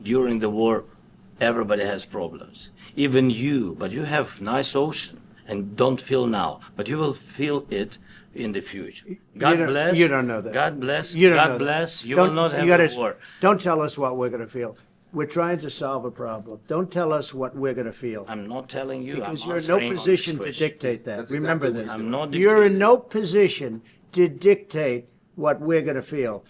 during the war, everybody has problems. Even you, but you have nice ocean and don't feel now, but you will feel it in the future. God bless. You don't know that. God bless. You don't God know bless. that. You will not have a war. Don't tell us what we're going to feel. We're trying to solve a problem. Don't tell us what we're going to feel. I'm not telling you. Because I'm you're in no answering position to this dictate that. That's Remember exactly this. what I'm not You're in dictating. no position to dictate what we're going to feel.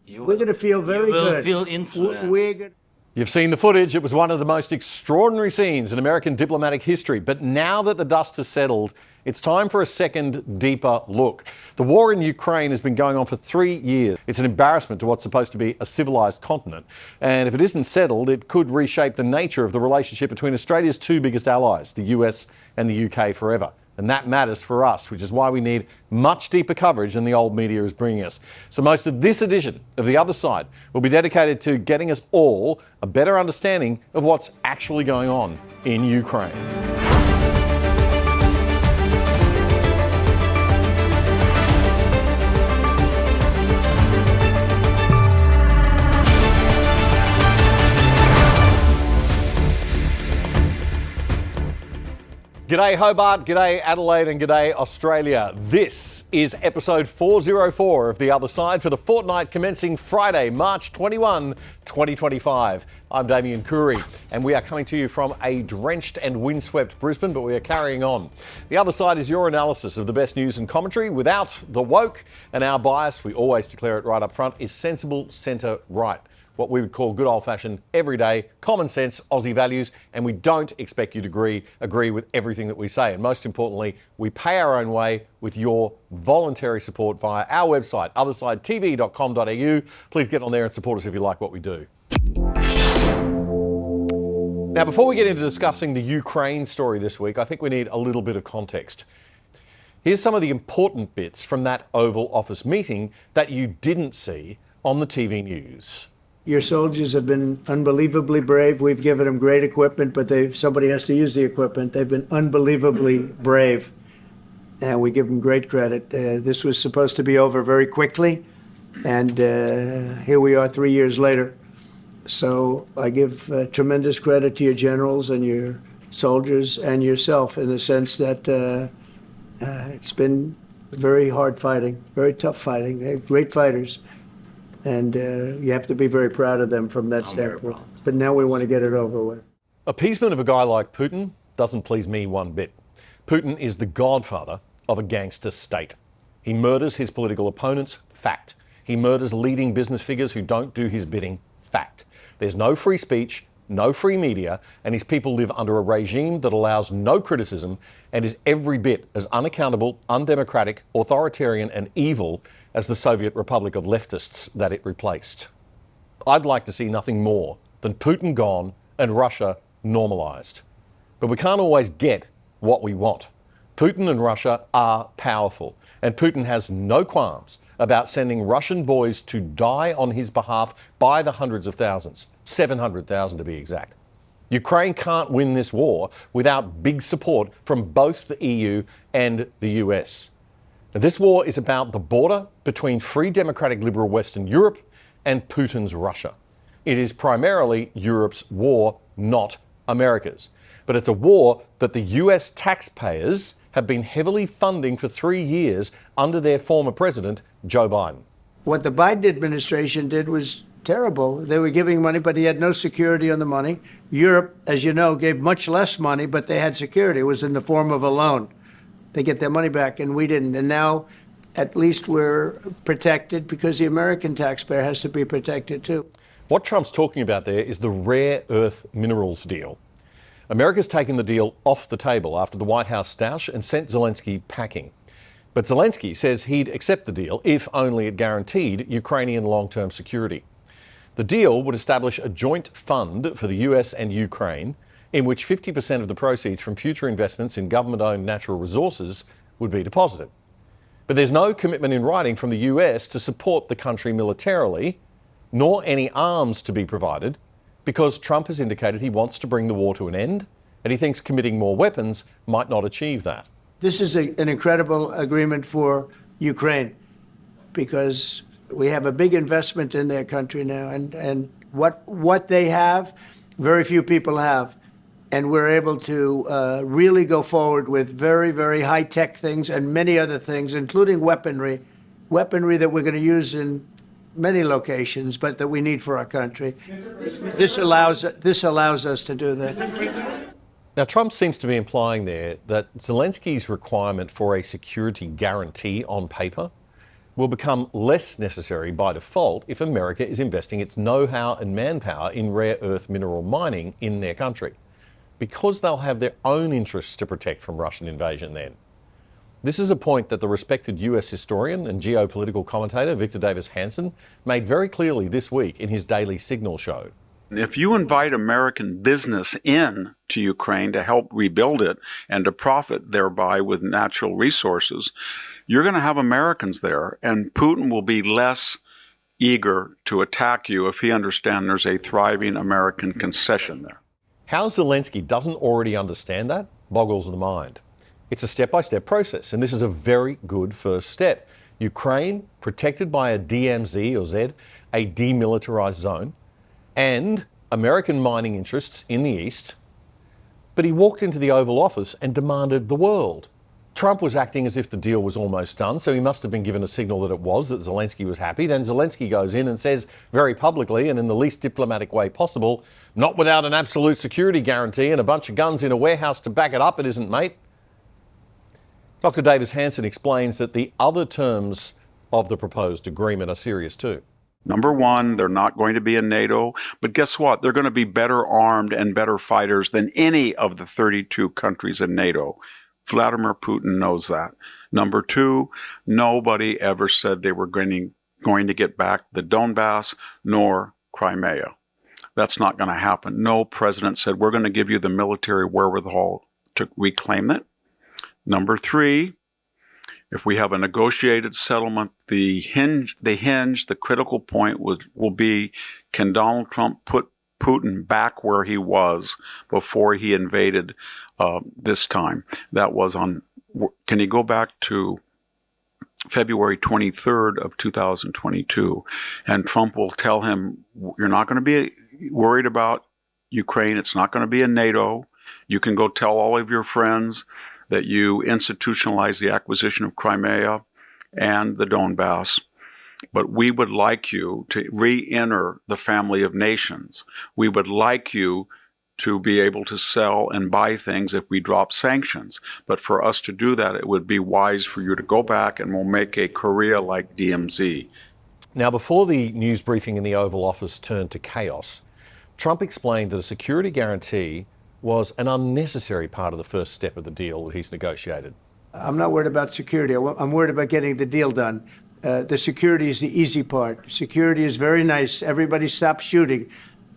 We're going to feel very You will good. feel influenced. We're going. You've seen the footage. It was one of the most extraordinary scenes in American diplomatic history. But now that the dust has settled, it's time for a second, deeper look. The war in Ukraine has been going on for 3 years. It's an embarrassment to what's supposed to be a civilised continent. And if it isn't settled, it could reshape the nature of the relationship between Australia's two biggest allies, the US and the UK, forever. And that matters for us, which is why we need much deeper coverage than the old media is bringing us. So most of this edition of The Other Side will be dedicated to getting us all a better understanding of what's actually going on in Ukraine. G'day Hobart, g'day Adelaide and g'day Australia. This is episode 404 of The Other Side for the fortnight commencing Friday, March 21, 2025. I'm Damien Coury and we are coming to you from a drenched and windswept Brisbane, but we are carrying on. The Other Side is your analysis of the best news and commentary without the woke, and our bias, we always declare it right up front, is sensible centre-right. What we would call good old-fashioned, everyday, common sense Aussie values, and we don't expect you to agree with everything that we say. And most importantly, we pay our own way with your voluntary support via our website, othersidetv.com.au. Please get on there and support us if you like what we do. Now, before we get into discussing the Ukraine story this week, I think we need a little bit of context. Here's some of the important bits from that Oval Office meeting that you didn't see on the TV news. Your soldiers have been unbelievably brave. We've given them great equipment, but somebody has to use the equipment. They've been unbelievably brave, and we give them great credit. This was supposed to be over very quickly, and here we are 3 years later. So I give tremendous credit to your generals and your soldiers and yourself in the sense that it's been very hard fighting, very tough fighting. They're great fighters. And you have to be very proud of them from that standpoint. But now we want to get it over with. Appeasement of a guy like Putin doesn't please me one bit. Putin is the godfather of a gangster state. He murders his political opponents, fact. He murders leading business figures who don't do his bidding, fact. There's no free speech, no free media, and his people live under a regime that allows no criticism and is every bit as unaccountable, undemocratic, authoritarian and evil as the Soviet Republic of leftists that it replaced. I'd like to see nothing more than Putin gone and Russia normalised. But we can't always get what we want. Putin and Russia are powerful, and Putin has no qualms about sending Russian boys to die on his behalf by the hundreds of thousands, 700,000 to be exact. Ukraine can't win this war without big support from both the EU and the US. Now, this war is about the border between free democratic liberal Western Europe and Putin's Russia. It is primarily Europe's war, not America's. But it's a war that the US taxpayers have been heavily funding for 3 years under their former president, Joe Biden. What the Biden administration did was terrible. They were giving money, but he had no security on the money. Europe, as you know, gave much less money, but they had security. It was in the form of a loan. They get their money back, and we didn't. And now, at least we're protected because the American taxpayer has to be protected too. What Trump's talking about there is the rare earth minerals deal. America's taken the deal off the table after the White House stoush and sent Zelensky packing. But Zelensky says he'd accept the deal if only it guaranteed Ukrainian long-term security. The deal would establish a joint fund for the US and Ukraine, in which 50% of the proceeds from future investments in government-owned natural resources would be deposited. But there's no commitment in writing from the US to support the country militarily, nor any arms to be provided, because Trump has indicated he wants to bring the war to an end, and he thinks committing more weapons might not achieve that. This is an incredible agreement for Ukraine because we have a big investment in their country now, and What they have, very few people have. And we're able to really go forward with very, very high-tech things and many other things, including weaponry that we're going to use in many locations, but that we need for our country. This allows us to do that. Now, Trump seems to be implying there that Zelensky's requirement for a security guarantee on paper will become less necessary by default if America is investing its know-how and manpower in rare earth mineral mining in their country, because they'll have their own interests to protect from Russian invasion then. This is a point that the respected US historian and geopolitical commentator Victor Davis Hanson made very clearly this week in his daily Signal show. If you invite American business in to Ukraine to help rebuild it and to profit thereby with natural resources, you're going to have Americans there, and Putin will be less eager to attack you if he understands there's a thriving American concession there. How Zelensky doesn't already understand that boggles the mind. It's a step-by-step process, and this is a very good first step. Ukraine, protected by a DMZ or Z, a demilitarized zone, and American mining interests in the east. But he walked into the Oval Office and demanded the world. Trump was acting as if the deal was almost done, so he must have been given a signal that it was, that Zelensky was happy. Then Zelensky goes in and says very publicly and in the least diplomatic way possible, not without an absolute security guarantee and a bunch of guns in a warehouse to back it up, it isn't, mate. Dr. Davis Hanson explains that the other terms of the proposed agreement are serious too. Number one, they're not going to be in NATO, but guess what? They're going to be better armed and better fighters than any of the 32 countries in NATO. Vladimir Putin knows that. Number two, nobody ever said they were going to get back the Donbass nor Crimea. That's not going to happen. No president said, we're going to give you the military wherewithal to reclaim it. Number three, if we have a negotiated settlement, the critical point will be, can Donald Trump put Putin back where he was before he invaded this time? That was can he go back to February 23rd of 2022? And Trump will tell him, you're not going to be worried about Ukraine. It's not going to be in NATO. You can go tell all of your friends that you institutionalize the acquisition of Crimea and the Donbass. But we would like you to re-enter the family of nations. We would like you to be able to sell and buy things if we drop sanctions. But for us to do that, it would be wise for you to go back and we'll make a Korea-like DMZ. Now, before the news briefing in the Oval Office turned to chaos, Trump explained that a security guarantee was an unnecessary part of the first step of the deal that he's negotiated. I'm not worried about security. I'm worried about getting the deal done. The security is the easy part. Security is very nice. Everybody stopped shooting.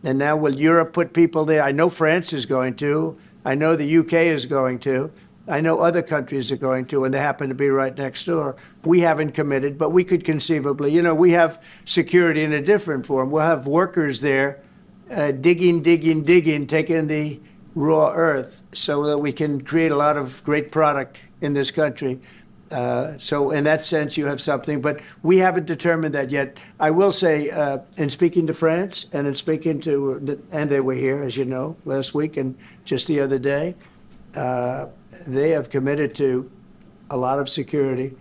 And now will Europe put people there? I know France is going to. I know the UK is going to. I know other countries are going to, and they happen to be right next door. We haven't committed, but we could conceivably. We have security in a different form. We'll have workers there digging, taking the raw earth so that we can create a lot of great product in this country. So in that sense, you have something, but we haven't determined that yet. I will say, in speaking to France and in speaking to, and they were here, as you know, last week and just the other day, they have committed to a lot of security.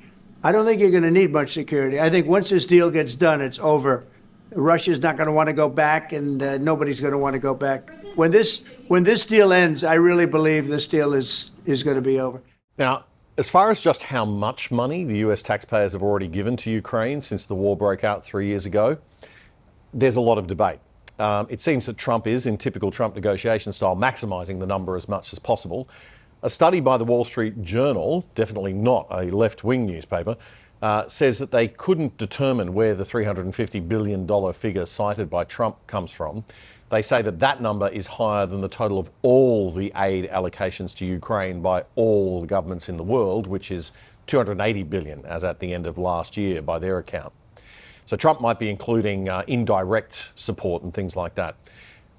I don't think you're going to need much security. I think once this deal gets done, it's over. Russia's not going to want to go back, and nobody's going to want to go back. When this deal ends, I really believe this deal is going to be over. Now, as far as just how much money the US taxpayers have already given to Ukraine since the war broke out 3 years ago, there's a lot of debate. It seems that Trump is, in typical Trump negotiation style, maximising the number as much as possible. A study by the Wall Street Journal, definitely not a left-wing newspaper, says that they couldn't determine where the $350 billion figure cited by Trump comes from. They say that that number is higher than the total of all the aid allocations to Ukraine by all the governments in the world, which is $280 billion as at the end of last year by their account. So Trump might be including indirect support and things like that.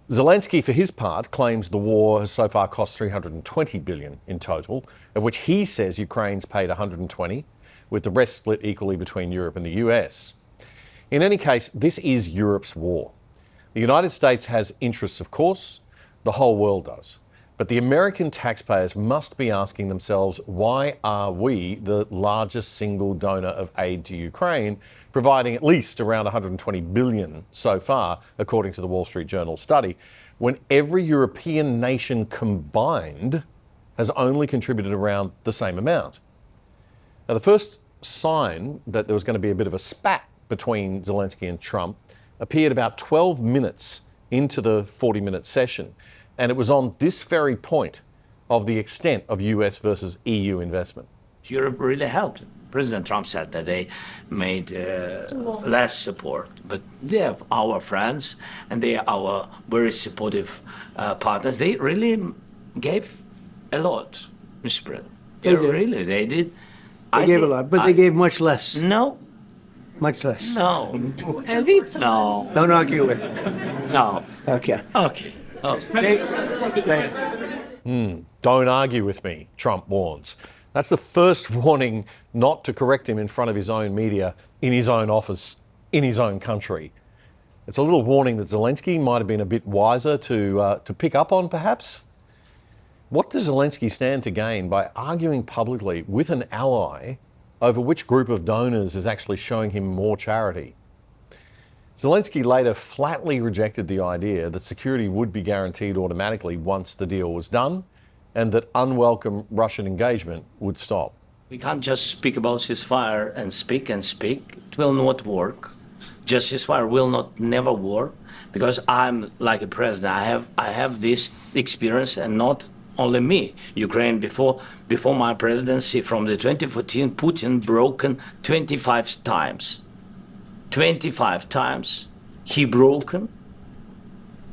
Zelensky, for his part, claims the war has so far cost $320 billion in total, of which he says Ukraine's paid $120, with the rest split equally between Europe and the US. In any case, this is Europe's war. The United States has interests, of course, the whole world does. But the American taxpayers must be asking themselves, why are we the largest single donor of aid to Ukraine, providing at least around 120 billion so far, according to the Wall Street Journal study, when every European nation combined has only contributed around the same amount? Now, the first sign that there was going to be a bit of a spat between Zelensky and Trump appeared about 12 minutes into the 40-minute session. And it was on this very point of the extent of US versus EU investment. Europe really helped. President Trump said that they made less support, but they have our friends and they are our very supportive partners. They really gave a lot, Mr. President. They did. They gave a lot, but they gave much less. No. Much less. No. And it's no. Don't argue with it. No. Okay. Okay. Oh. Don't argue with me, Trump warns. That's the first warning not to correct him in front of his own media, in his own office, in his own country. It's a little warning that Zelensky might have been a bit wiser to pick up on, perhaps. What does Zelensky stand to gain by arguing publicly with an ally over which group of donors is actually showing him more charity? Zelensky later flatly rejected the idea that security would be guaranteed automatically once the deal was done, and that unwelcome Russian engagement would stop. We can't just speak about ceasefire and speak and speak. It will not work. Just ceasefire will not never work, because I'm like a president. I have this experience, and not only me. Ukraine before my presidency, from the 2014, Putin broken 25 times. 25 times he broken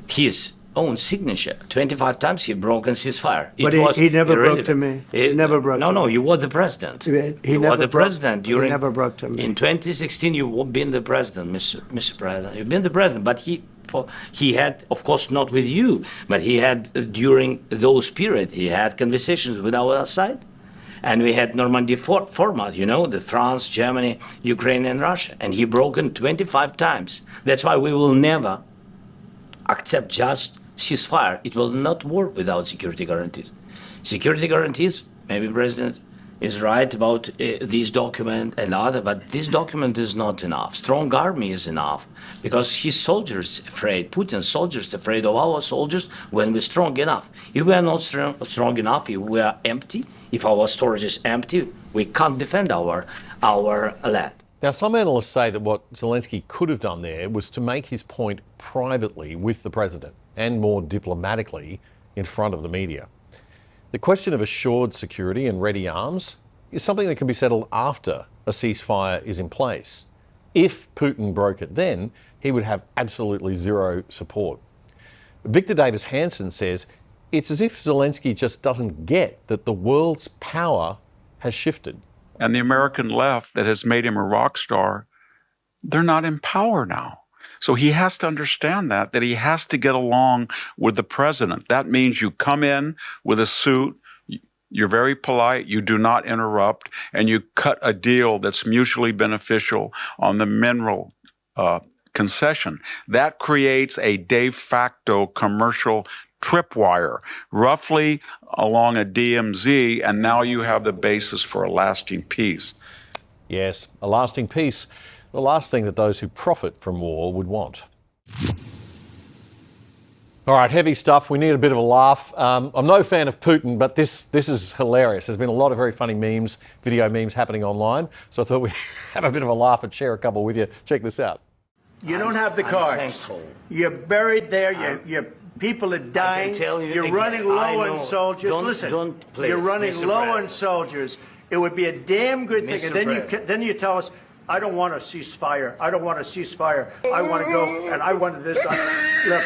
his own signature. 25 times he broken ceasefire. But he never broke to me. He never broke to me. No, you were the president. You were the president during. He never broke to me. In 2016, you've been the president, Mr. President. You've been the president, but he had, of course, not with you, but he had during those periods, he had conversations with our side. And we had Normandy format, the France, Germany, Ukraine, and Russia. And he broken 25 times. That's why we will never accept just ceasefire. It will not work without security guarantees. Security guarantees, maybe President is right about this document and other, but this document is not enough. Strong army is enough, because his soldiers afraid, Putin's soldiers afraid of our soldiers when we're strong enough. If we are not strong enough, if we are empty, if our storage is empty, we can't defend our land. Now, some analysts say that what Zelensky could have done there was to make his point privately with the president, and more diplomatically in front of the media. The question of assured security and ready arms is something that can be settled after a ceasefire is in place. If Putin broke it then, he would have absolutely zero support. Victor Davis Hanson says it's as if Zelensky just doesn't get that the world's power has shifted. And the American left that has made him a rock star, they're not in power now. So he has to understand that he has to get along with the president. That means you come in with a suit, you're very polite, you do not interrupt, and you cut a deal that's mutually beneficial on the mineral concession. That creates a de facto commercial tripwire, roughly along a DMZ, and now you have the basis for a lasting peace. Yes, a lasting peace. The last thing that those who profit from war would want. All right, heavy stuff. We need a bit of a laugh. I'm no fan of Putin, but this is hilarious. There's been a lot of very funny memes, video memes happening online, so I thought we'd have a bit of a laugh and share a couple with you. Check this out. You don't have the cards. You're buried there. Your people are dying. You're running low on soldiers. Listen, you're running low on soldiers. It would be a damn good thing. And then you tell us, I don't want a ceasefire. I don't want a ceasefire. I want to go, and I want this. Look,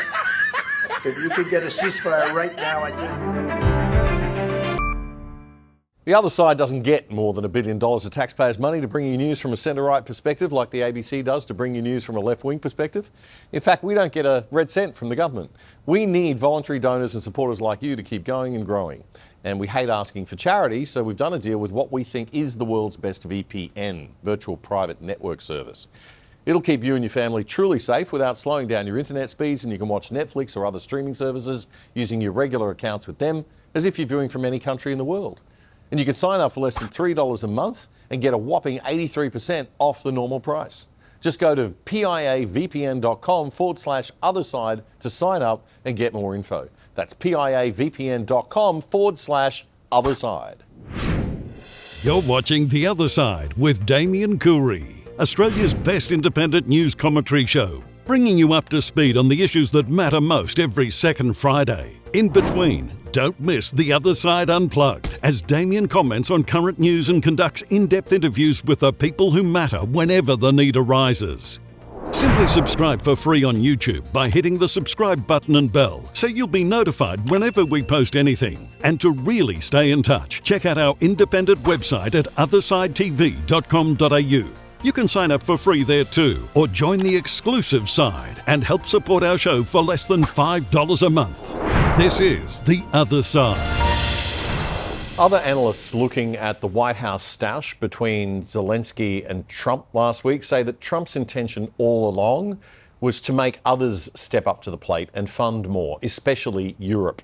if you could get a ceasefire right now, I do. The other side doesn't get more than $1 billion of taxpayers' money to bring you news from a centre-right perspective, like the ABC does to bring you news from a left-wing perspective. In fact, we don't get a red cent from the government. We need voluntary donors and supporters like you to keep going and growing. And we hate asking for charity, so we've done a deal with what we think is the world's best VPN, virtual private network service. It'll keep you and your family truly safe without slowing down your internet speeds, and you can watch Netflix or other streaming services using your regular accounts with them as if you're viewing from any country in the world. And you can sign up for less than $3 a month and get a whopping 83% off the normal price. Just go to piavpn.com/otherside to sign up and get more info. That's piavpn.com/otherside. You're watching The Other Side with Damien Coorey, Australia's best independent news commentary show, bringing you up to speed on the issues that matter most every second Friday. In between, don't miss The Other Side Unplugged, as Damien comments on current news and conducts in-depth interviews with the people who matter whenever the need arises. Simply subscribe for free on YouTube by hitting the subscribe button and bell, so you'll be notified whenever we post anything. And to really stay in touch, check out our independent website at othersidetv.com.au. You can sign up for free there too, or join the exclusive side and help support our show for less than $5 a month. This is The Other Side. Other analysts looking at the White House stoush between Zelensky and Trump last week say that Trump's intention all along was to make others step up to the plate and fund more, especially Europe.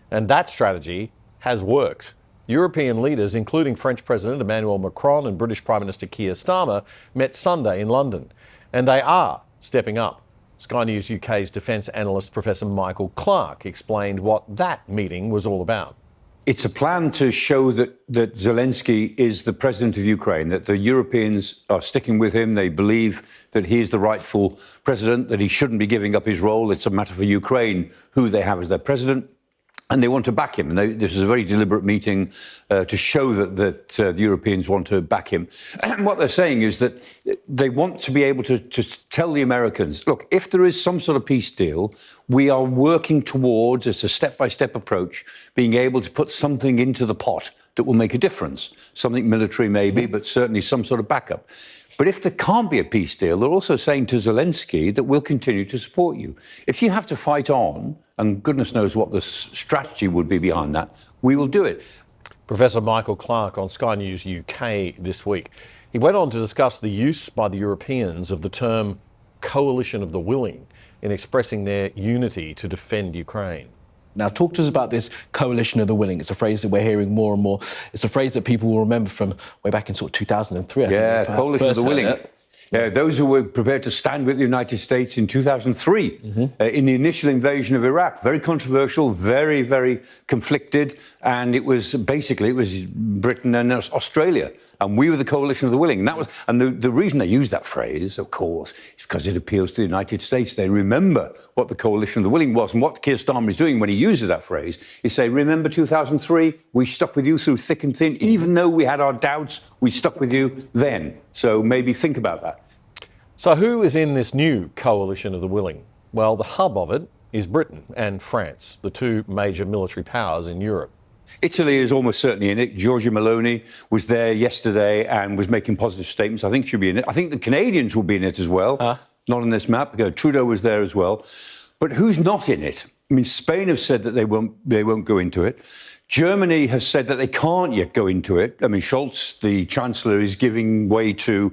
And that strategy has worked. European leaders, including French President Emmanuel Macron and British Prime Minister Keir Starmer, met Sunday in London. And they are stepping up. Sky News UK's defence analyst Professor Michael Clark explained what that meeting was all about. It's a plan to show that Zelensky is the president of Ukraine, that the Europeans are sticking with him. They believe that he is the rightful president, that he shouldn't be giving up his role. It's a matter for Ukraine who they have as their president. And they want to back him. And this is a very deliberate meeting to show that the Europeans want to back him. And what they're saying is that they want to be able to tell the Americans, look, if there is some sort of peace deal, we are working towards, it's a step-by-step approach, being able to put something into the pot that will make a difference. Something military maybe, but certainly some sort of backup. But if there can't be a peace deal, they're also saying to Zelensky that we'll continue to support you. If you have to fight on, and goodness knows what the strategy would be behind that, we will do it. Professor Michael Clark on Sky News UK this week. He went on to discuss the use by the Europeans of the term coalition of the willing in expressing their unity to defend Ukraine. Now, talk to us about this coalition of the willing. It's a phrase that we're hearing more and more. It's a phrase that people will remember from way back in sort of 2003. Yeah, coalition of the willing. Those who were prepared to stand with the United States in 2003 in the initial invasion of Iraq. Very controversial, very, very conflicted. And it was Britain and Australia. And we were the coalition of the willing. And the reason they use that phrase, of course, is because it appeals to the United States. They remember what the coalition of the willing was. And what Keir Starmer is doing when he uses that phrase is say, remember 2003? We stuck with you through thick and thin. Even though we had our doubts, we stuck with you then. So maybe think about that. So who is in this new coalition of the willing? Well, the hub of it is Britain and France, the two major military powers in Europe. Italy is almost certainly in it. Giorgia Meloni was there yesterday and was making positive statements. I think she'll be in it. I think the Canadians will be in it as well. Not on this map. Trudeau was there as well. But who's not in it? I mean, Spain have said that they won't go into it. Germany has said that they can't yet go into it. I mean, Scholz, the Chancellor, is giving way to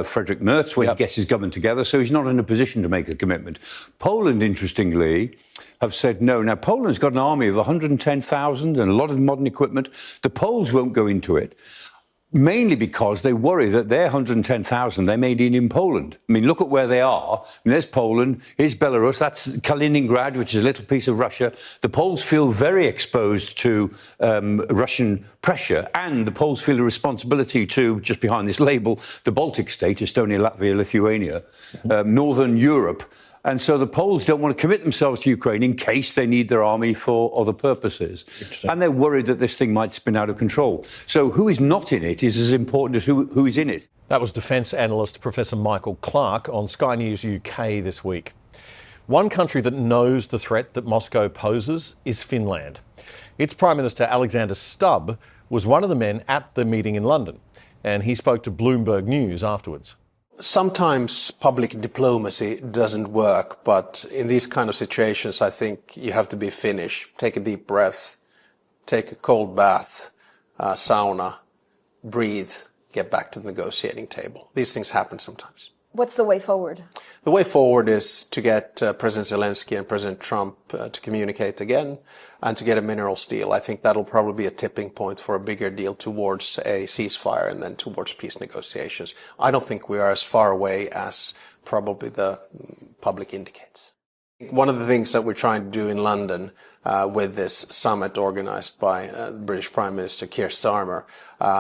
Friedrich Merz when he gets his government together, so he's not in a position to make a commitment. Poland, interestingly, have said no. Now, Poland's got an army of 110,000 and a lot of modern equipment. The Poles won't go into it, mainly because they worry that their 110,000 they made in Poland. I mean, look at where they are. I mean, there's Poland, here's Belarus, that's Kaliningrad, which is a little piece of Russia. The Poles feel very exposed to Russian pressure, and the Poles feel a responsibility to, just behind this label, the Baltic states, Estonia, Latvia, Lithuania, Northern Europe. And so the Poles don't want to commit themselves to Ukraine in case they need their army for other purposes. And they're worried that this thing might spin out of control. So who is not in it is as important as who is in it. That was defence analyst Professor Michael Clark on Sky News UK this week. One country that knows the threat that Moscow poses is Finland. Its Prime Minister Alexander Stubb was one of the men at the meeting in London, and he spoke to Bloomberg News afterwards. Sometimes public diplomacy doesn't work, but in these kind of situations, I think you have to be Finnish. Take a deep breath, take a cold bath, sauna, breathe, get back to the negotiating table. These things happen sometimes. What's the way forward? The way forward is to get President Zelensky and President Trump to communicate again and to get a minerals deal. I think that'll probably be a tipping point for a bigger deal towards a ceasefire and then towards peace negotiations. I don't think we are as far away as probably the public indicates. One of the things that we're trying to do in London with this summit organized by British Prime Minister Keir Starmer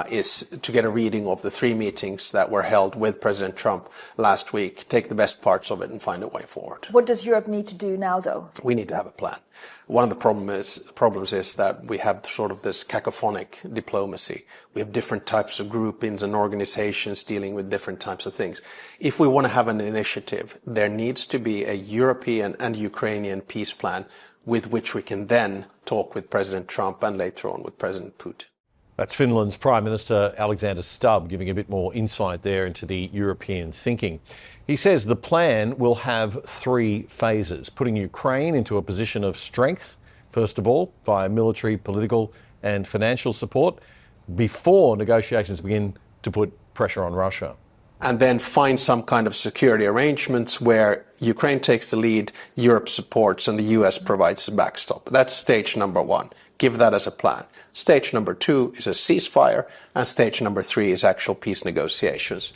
is to get a reading of the 3 meetings that were held with President Trump last week, take the best parts of it and find a way forward. What does Europe need to do now, though? We need to have a plan. One of the problems is that we have sort of this cacophonic diplomacy. We have different types of groupings and organizations dealing with different types of things. If we want to have an initiative, there needs to be a European and Ukrainian peace plan with which we can then talk with President Trump and later on with President Putin. That's Finland's Prime Minister Alexander Stubb giving a bit more insight there into the European thinking. He says the plan will have 3 phases, putting Ukraine into a position of strength, first of all, via military, political and financial support, before negotiations begin to put pressure on Russia. And then find some kind of security arrangements where Ukraine takes the lead, Europe supports, and the US provides the backstop. That's stage number 1. Give that as a plan. Stage number 2 is a ceasefire, and stage number 3 is actual peace negotiations.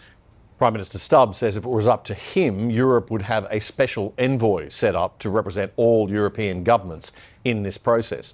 Prime Minister Stubb says if it was up to him, Europe would have a special envoy set up to represent all European governments in this process.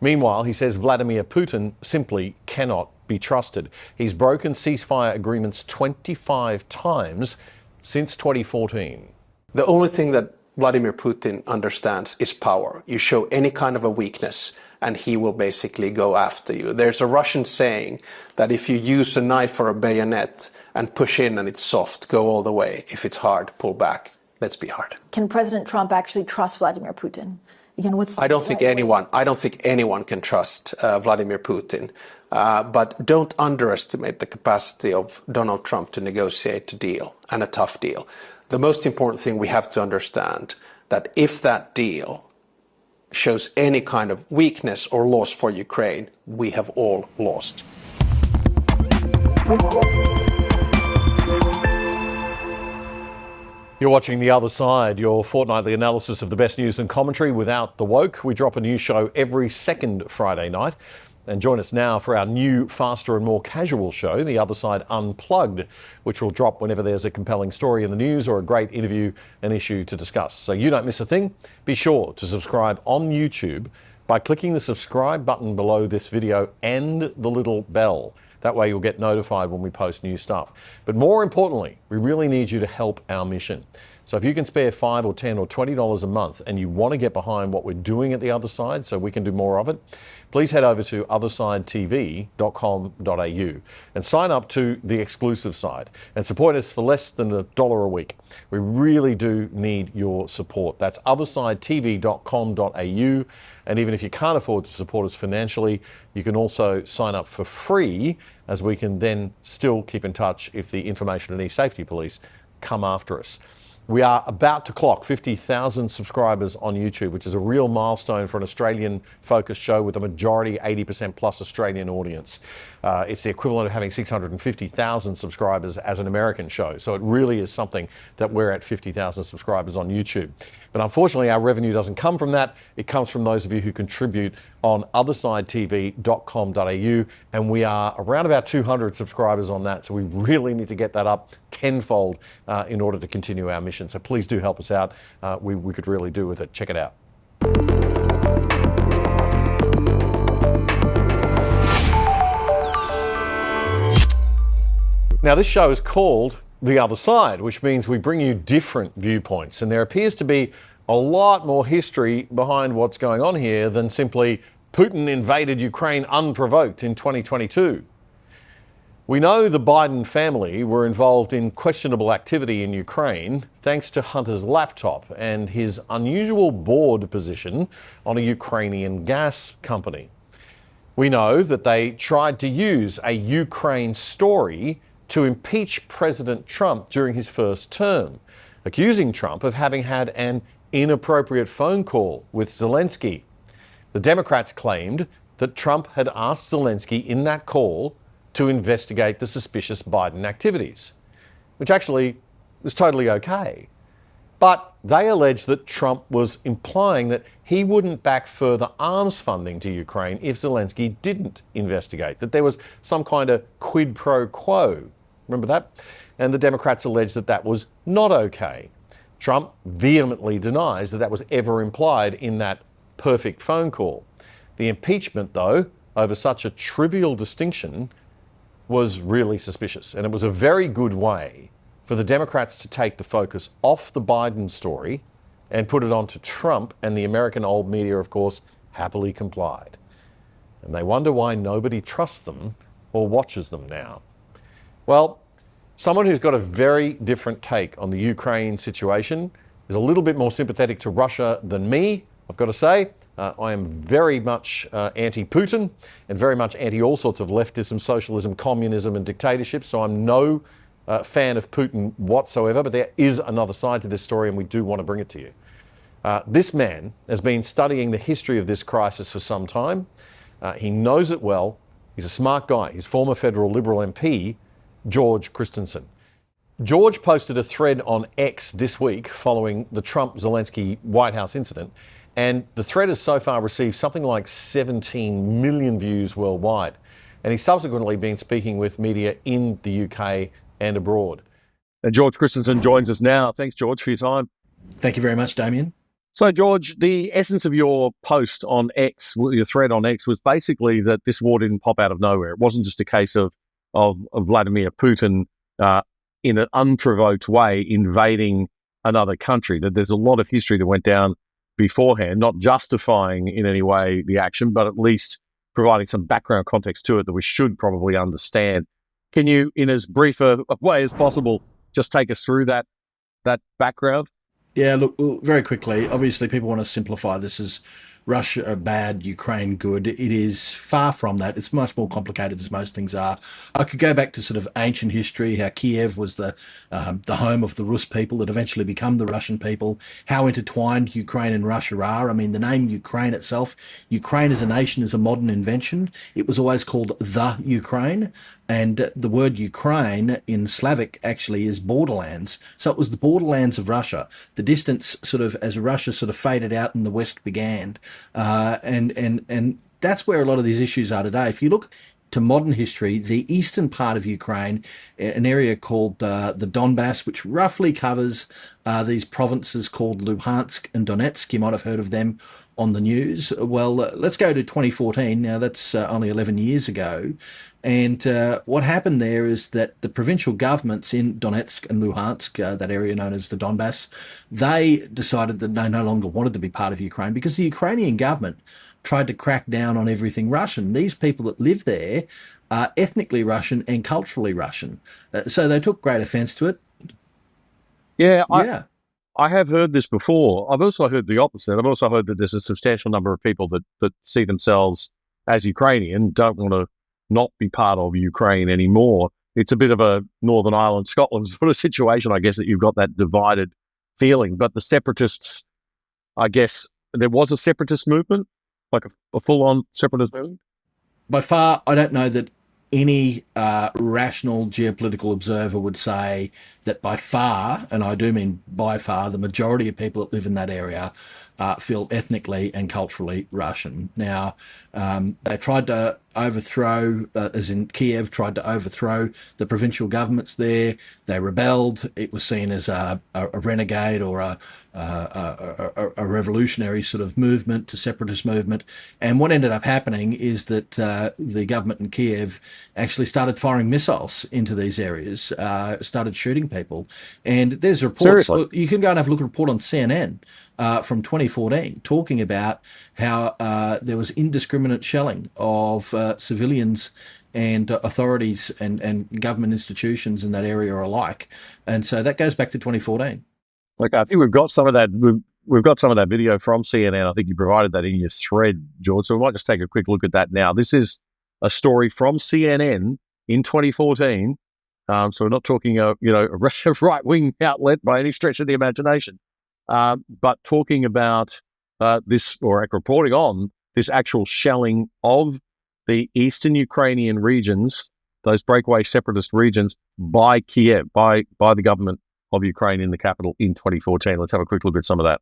Meanwhile, he says Vladimir Putin simply cannot be trusted. He's broken ceasefire agreements 25 times since 2014. The only thing that Vladimir Putin understands is power. You show any kind of a weakness and he will basically go after you. There's a Russian saying that if you use a knife or a bayonet and push in and it's soft, go all the way. If it's hard, pull back. Let's be hard. Can President Trump actually trust Vladimir Putin? Again, I don't think anyone can trust Vladimir Putin. But don't underestimate the capacity of Donald Trump to negotiate a deal, and a tough deal. The most important thing we have to understand that if that deal shows any kind of weakness or loss for Ukraine, we have all lost. You're watching The Other Side, your fortnightly analysis of the best news and commentary without the woke. We drop a new show every second Friday night. And join us now for our new, faster and more casual show, The Other Side Unplugged, which will drop whenever there's a compelling story in the news or a great interview, an issue to discuss. So you don't miss a thing. Be sure to subscribe on YouTube by clicking the subscribe button below this video and the little bell. That way you'll get notified when we post new stuff. But more importantly, we really need you to help our mission. So if you can spare $5 or $10 or $20 a month and you want to get behind what we're doing at The Other Side so we can do more of it, please head over to othersidetv.com.au and sign up to the exclusive side and support us for less than $1 a week. We really do need your support. That's othersidetv.com.au. And even if you can't afford to support us financially, you can also sign up for free, as we can then still keep in touch if the Information and E-Safety Police come after us. We are about to clock 50,000 subscribers on YouTube, which is a real milestone for an Australian-focused show with a majority 80% plus Australian audience. It's the equivalent of having 650,000 subscribers as an American show. So it really is something that we're at 50,000 subscribers on YouTube. But unfortunately, our revenue doesn't come from that. It comes from those of you who contribute on othersidetv.com.au. And we are around about 200 subscribers on that. So we really need to get that up tenfold in order to continue our mission. So please do help us out. We could really do with it. Check it out. Now, this show is called The Other Side, which means we bring you different viewpoints. And there appears to be a lot more history behind what's going on here than simply Putin invaded Ukraine unprovoked in 2022. We know the Biden family were involved in questionable activity in Ukraine thanks to Hunter's laptop and his unusual board position on a Ukrainian gas company. We know that they tried to use a Ukraine story to impeach President Trump during his first term, accusing Trump of having had an inappropriate phone call with Zelensky. The Democrats claimed that Trump had asked Zelensky in that call to investigate the suspicious Biden activities, which actually was totally okay. But they allege that Trump was implying that he wouldn't back further arms funding to Ukraine if Zelensky didn't investigate, that there was some kind of quid pro quo. Remember that? And the Democrats allege that that was not okay. Trump vehemently denies that that was ever implied in that perfect phone call. The impeachment, though, over such a trivial distinction was really suspicious. And it was a very good way for the Democrats to take the focus off the Biden story and put it onto Trump, and the American old media, of course, happily complied. And they wonder why nobody trusts them or watches them now. Well, someone who's got a very different take on the Ukraine situation is a little bit more sympathetic to Russia than me, I've got to say. I am very much anti-Putin and very much anti all sorts of leftism, socialism, communism and dictatorship, so I'm no fan of Putin whatsoever, but there is another side to this story and we do want to bring it to you. This man has been studying the history of this crisis for some time. He knows it well. He's a smart guy. He's former federal Liberal MP, George Christensen. George posted a thread on X this week following the Trump-Zelensky Whitehouse incident, and the thread has so far received something like 17 million views worldwide. And he's subsequently been speaking with media in the UK and abroad. And George Christensen joins us now. Thanks, George, for your time. Thank you very much, Damien. So, George, the essence of your post on X, your thread on X, was basically that this war didn't pop out of nowhere. It wasn't just a case of Vladimir Putin in an unprovoked way invading another country, that there's a lot of history that went down beforehand, not justifying in any way the action, but at least providing some background context to it that we should probably understand. Can you, in as brief a way as possible, just take us through that background? Yeah, look, very quickly, obviously people want to simplify this as Russia bad, Ukraine good. It is far from that. It's much more complicated, as most things are. I could go back to sort of ancient history, how Kiev was the home of the Rus people that eventually become the Russian people, how intertwined Ukraine and Russia are. I mean, the name Ukraine itself, Ukraine as a nation is a modern invention. It was always called the Ukraine. And the word Ukraine in Slavic actually is borderlands. So it was the borderlands of Russia. The distance sort of as Russia sort of faded out and the West began. And that's where a lot of these issues are today. If you look to modern history, the eastern part of Ukraine, an area called the Donbass, which roughly covers these provinces called Luhansk and Donetsk. You might have heard of them on the news. Well, let's go to 2014. Now, that's only 11 years ago. And what happened there is that the provincial governments in Donetsk and Luhansk, that area known as the Donbass, they decided that they no longer wanted to be part of Ukraine because the Ukrainian government tried to crack down on everything Russian. These people that live there are ethnically Russian and culturally Russian. So they took great offense to it. Yeah. I have heard this before. I've also heard the opposite. I've also heard that there's a substantial number of people that see themselves as Ukrainian, don't want to not be part of Ukraine anymore. It's a bit of a Northern Ireland, Scotland sort of situation, I guess, that you've got that divided feeling. But the separatists, I guess, there was a separatist movement, like a full-on separatist movement? By far, I don't know that any rational geopolitical observer would say that by far, and I do mean by far, the majority of people that live in that area feel ethnically and culturally Russian. Now, they tried to overthrow, as in Kiev, tried to overthrow the provincial governments there. They rebelled. It was seen as a renegade or a revolutionary sort of movement, to separatist movement. And what ended up happening is that the government in Kiev actually started firing missiles into these areas, started shooting people. And there's reports. Seriously? You can go and have a look at a report on CNN from 2014 talking about how there was indiscriminate shelling of civilians and authorities and government institutions in that area alike. And so that goes back to 2014. Okay, I think we've got some of that. We've got some of that video from CNN. I think you provided that in your thread, George. So we might just take a quick look at that now. This is a story from CNN in 2014. So we're not talking a right-wing outlet by any stretch of the imagination, but talking about this, or reporting on this actual shelling of the eastern Ukrainian regions, those breakaway separatist regions, by Kiev, by the government of Ukraine in the capital in 2014. Let's have a quick look at some of that.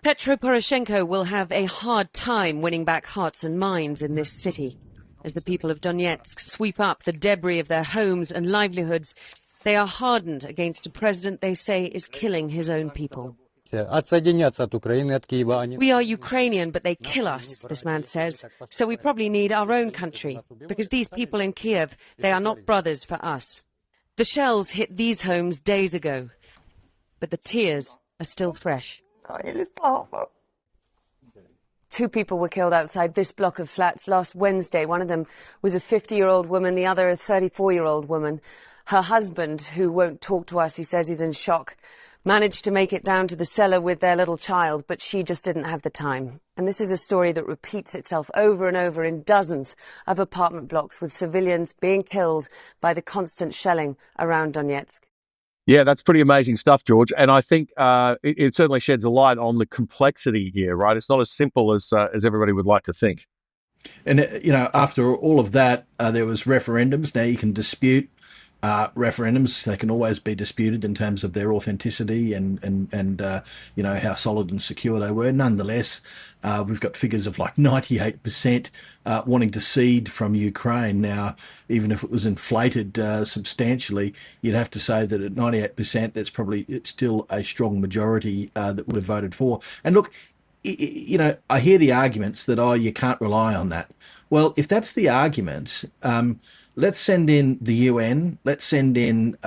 Petro Poroshenko will have a hard time winning back hearts and minds in this city. As the people of Donetsk sweep up the debris of their homes and livelihoods, they are hardened against a president they say is killing his own people. We are Ukrainian, but they kill us, this man says. So we probably need our own country, because these people in Kiev, they are not brothers for us. The shells hit these homes days ago, but the tears are still fresh. 2 people were killed outside this block of flats last Wednesday. One of them was a 50-year-old woman, the other a 34-year-old woman. Her husband, who won't talk to us, he says he's in shock, managed to make it down to the cellar with their little child, but she just didn't have the time. And this is a story that repeats itself over and over in dozens of apartment blocks, with civilians being killed by the constant shelling around Donetsk. Yeah, that's pretty amazing stuff, George. And I think it certainly sheds a light on the complexity here, right? It's not as simple as everybody would like to think. And, after all of that, there was referendums. Now you can dispute referendums. They can always be disputed in terms of their authenticity and how solid and secure they were. Nonetheless, we've got figures of like 98% wanting to cede from Ukraine. Now, even if it was inflated substantially, you'd have to say that at 98%, it's still a strong majority that would have voted for. And look, I hear the arguments that, you can't rely on that. Well, if that's the argument, let's send in the UN, let's send in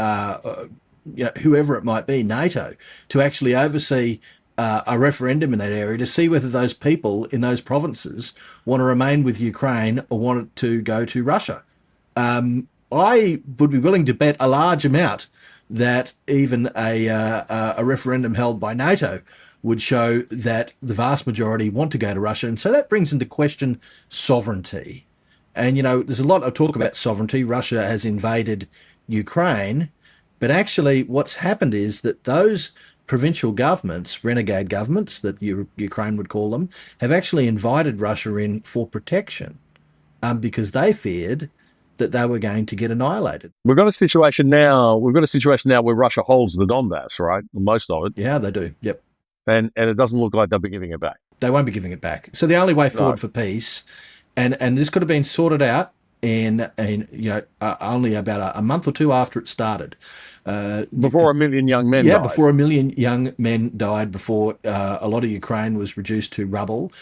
whoever it might be, NATO, to actually oversee a referendum in that area to see whether those people in those provinces want to remain with Ukraine or want to go to Russia. I would be willing to bet a large amount that even a referendum held by NATO would show that the vast majority want to go to Russia. And so that brings into question sovereignty. And, there's a lot of talk about sovereignty. Russia has invaded Ukraine. But actually what's happened is that those provincial governments, renegade governments that Ukraine would call them, have actually invited Russia in for protection because they feared that they were going to get annihilated. We've got a situation now where Russia holds the Donbass, right? Most of it. Yeah, they do. Yep. And it doesn't look like they'll be giving it back. They won't be giving it back. So the only way forward for peace, and this could have been sorted out in only about a month or two after it started. Before 1 million young men died. Yeah, before 1 million young men died, before a lot of Ukraine was reduced to rubble.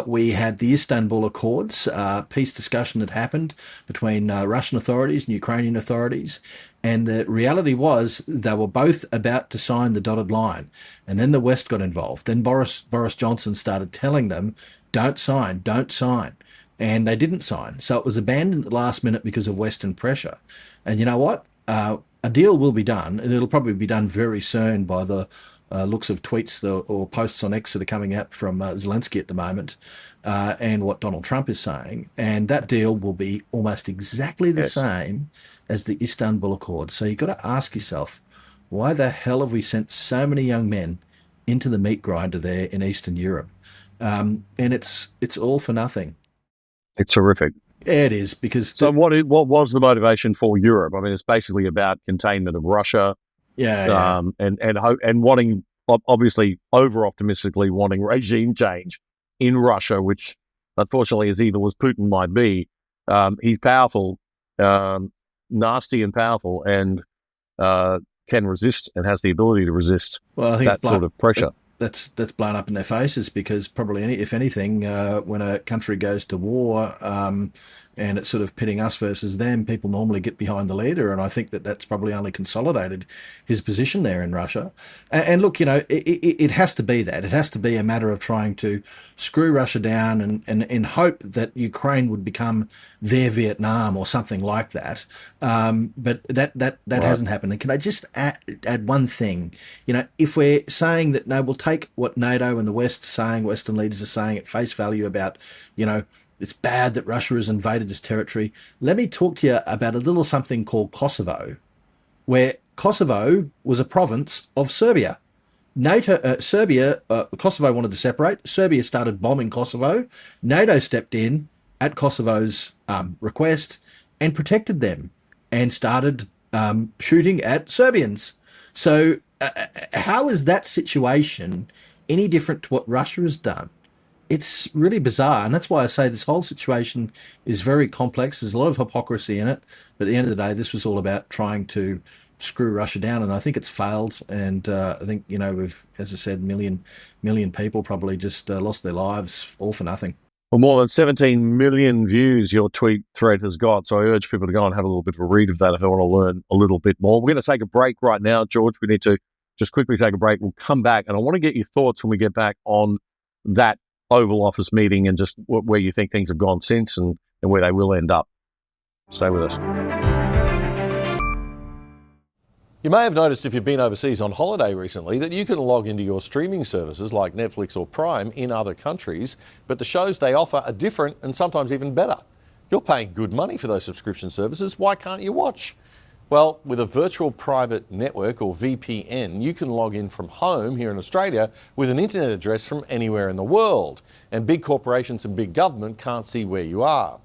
We had the Istanbul Accords, peace discussion that happened between Russian authorities and Ukrainian authorities. And the reality was they were both about to sign the dotted line. And then the West got involved. Then Boris Johnson started telling them, don't sign. And they didn't sign. So it was abandoned at the last minute because of Western pressure. And you know what? A deal will be done, and it'll probably be done very soon by the looks of tweets or posts on X that are coming out from Zelensky at the moment, and what Donald Trump is saying. And that deal will be almost exactly the same as the Istanbul Accords. So you've got to ask yourself, why the hell have we sent so many young men into the meat grinder there in Eastern Europe? And it's all for nothing. It's horrific. Yeah, it is, because... So what was the motivation for Europe? I mean, it's basically about containment of Russia. And wanting, obviously, over-optimistically wanting regime change in Russia, which, unfortunately, as evil as Putin might be, he's powerful, nasty and powerful, and can resist and has the ability to resist that sort of pressure. That's blown up in their faces, because probably, if anything, when a country goes to war and it's sort of pitting us versus them, people normally get behind the leader, and I think that's probably only consolidated his position there in Russia. And look, it has to be that. It has to be a matter of trying to screw Russia down and in hope that Ukraine would become their Vietnam or something like that. But that hasn't happened. And can I just add one thing? If we're saying that, no, we'll take what NATO and the West are saying, Western leaders are saying at face value about, it's bad that Russia has invaded this territory. Let me talk to you about a little something called Kosovo, where Kosovo was a province of Serbia. Kosovo wanted to separate. Serbia started bombing Kosovo. NATO stepped in at Kosovo's request and protected them and started shooting at Serbians. So how is that situation any different to what Russia has done? It's really bizarre, and that's why I say this whole situation is very complex. There's a lot of hypocrisy in it, but at the end of the day, this was all about trying to screw Russia down, and I think it's failed. And I think, you know, we've, as I said, million people probably just lost their lives all for nothing. Well, more than 17 million views your tweet thread has got, so I urge people to go and have a little bit of a read of that if they want to learn a little bit more. We're going to take a break right now, George. We need to just quickly take a break. We'll come back, and I want to get your thoughts when we get back on that Oval Office meeting and just where you think things have gone since and where they will end up. Stay with us. You may have noticed if you've been overseas on holiday recently that you can log into your streaming services like Netflix or Prime in other countries, but the shows they offer are different and sometimes even better. You're paying good money for those subscription services. Why can't you watch? Well, with a virtual private network or VPN, you can log in from home here in Australia with an internet address from anywhere in the world. And big corporations and big government can't see where you are.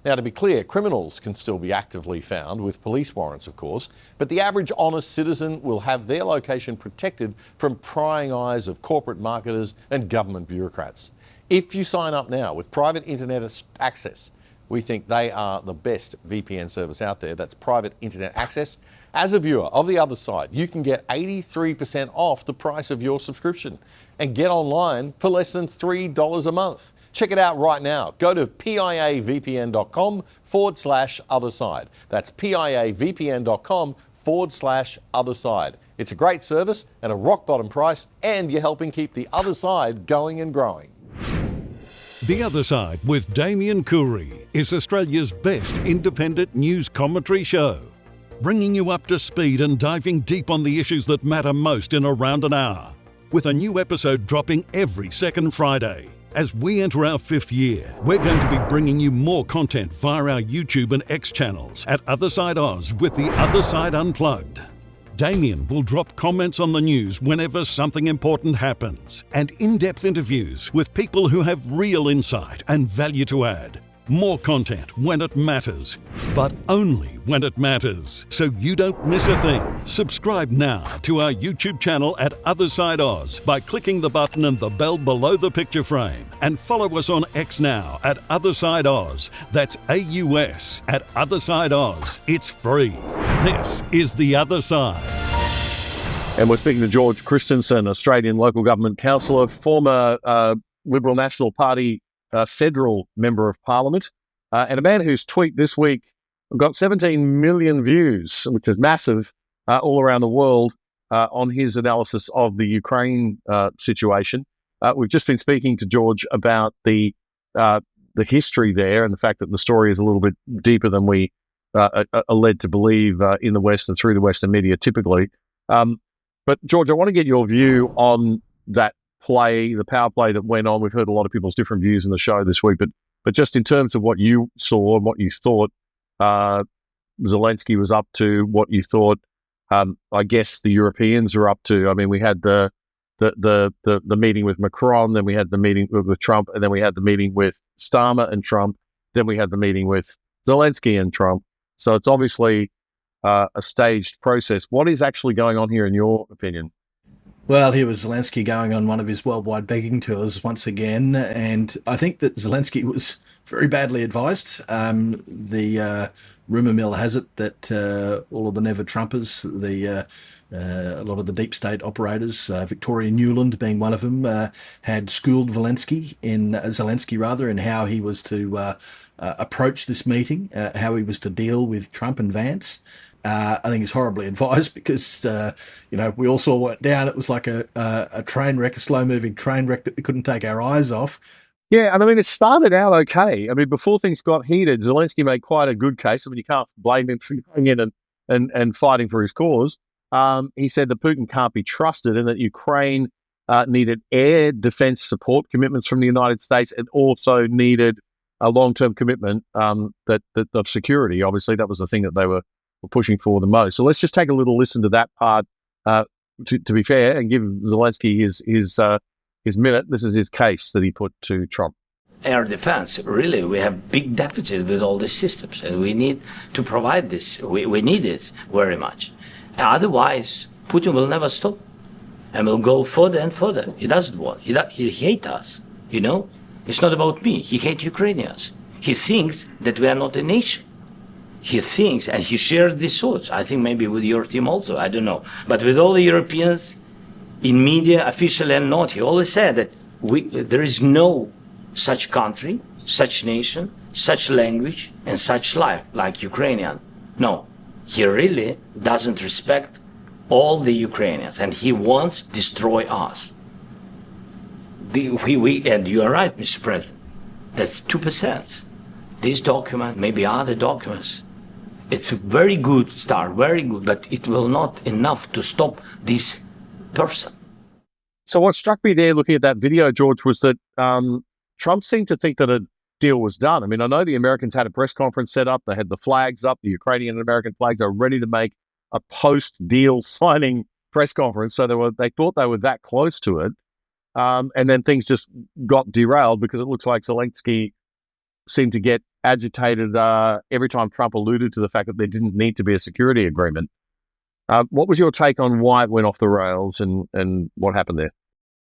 Now, to be clear, criminals can still be actively found with police warrants, of course, but the average honest citizen will have their location protected from prying eyes of corporate marketers and government bureaucrats. If you sign up now with private internet access, we think they are the best VPN service out there. That's private internet access. As a viewer of The Other Side, you can get 83% off the price of your subscription and get online for less than $3 a month. Check it out right now. Go to piavpn.com/otherside. That's piavpn.com/otherside. It's a great service and a rock bottom price, and you're helping keep The Other Side going and growing. The Other Side with Damien Coorey is Australia's best independent news commentary show, bringing you up to speed and diving deep on the issues that matter most in around an hour, with a new episode dropping every second Friday. As we enter our 5th year, we're going to be bringing you more content via our YouTube and X channels at Other Side Oz with The Other Side Unplugged. Damien will drop comments on the news whenever something important happens, and in-depth interviews with people who have real insight and value to add. More content when it matters, but only when it matters, so you don't miss a thing. Subscribe now to our YouTube channel at Other Side Oz by clicking the button and the bell below the picture frame, and follow us on X now at Other Side Oz. That's AUS at Other Side Oz. It's free. This is The Other Side. And we're speaking to George Christensen, Australian local government councillor, former Liberal National Party federal member of parliament, and a man whose tweet this week got 17 million views, which is massive, all around the world, on his analysis of the Ukraine situation. We've just been speaking to George about the history there and the fact that the story is a little bit deeper than we are led to believe in the West and through the Western media typically. But George, I want to get your view on that play, the power play that went on. We've heard a lot of people's different views in the show this week, but just in terms of what you saw and what you thought Zelensky was up to, what you thought I guess the Europeans are up to. I mean, we had the meeting with Macron, then we had the meeting with Trump, and then we had the meeting with Starmer and Trump, then we had the meeting with Zelensky and Trump. So it's obviously a staged process. What is actually going on here in your opinion? Well, here was Zelensky going on one of his worldwide begging tours once again, and I think that Zelensky was very badly advised. The rumour mill has it that all of the never-Trumpers, a lot of the deep state operators, Victoria Nuland being one of them, had schooled Zelensky in how he was to approach this meeting, how he was to deal with Trump and Vance. I think he's horribly advised because, we all saw what went down. It was like a train wreck, a slow-moving train wreck that we couldn't take our eyes off. Yeah, and I mean, it started out okay. I mean, before things got heated, Zelensky made quite a good case. I mean, you can't blame him for going in and fighting for his cause. He said that Putin can't be trusted and that Ukraine needed air defense support commitments from the United States and also needed a long-term commitment that of security. Obviously, that was the thing that they were pushing for the most. So let's just take a little listen to that part, to be fair, and give Zelensky his minute. This is his case that he put to Trump. Air defense, really, we have big deficit with all these systems, and we need to provide this. We need it very much. Otherwise, Putin will never stop and will go further and further. He doesn't want. He hates us, you know? It's not about me. He hates Ukrainians. He thinks that we are not a nation. He thinks, and he shared these thoughts, I think maybe with your team also, I don't know. But with all the Europeans, in media, officially and not, he always said that there is no such country, such nation, such language, and such life like Ukrainian. No, he really doesn't respect all the Ukrainians, and he wants to destroy us. And you are right, Mr. President, that's 2%. This document, maybe other documents, it's a very good start, very good, but it will not enough to stop this person. So what struck me there looking at that video, George, was that Trump seemed to think that a deal was done. I mean, I know the Americans had a press conference set up. They had the flags up, the Ukrainian and American flags are ready to make a post-deal signing press conference. So they thought they were that close to it. And then things just got derailed because it looks like Zelensky seemed to get agitated every time Trump alluded to the fact that there didn't need to be a security agreement. What was your take on why it went off the rails and what happened there?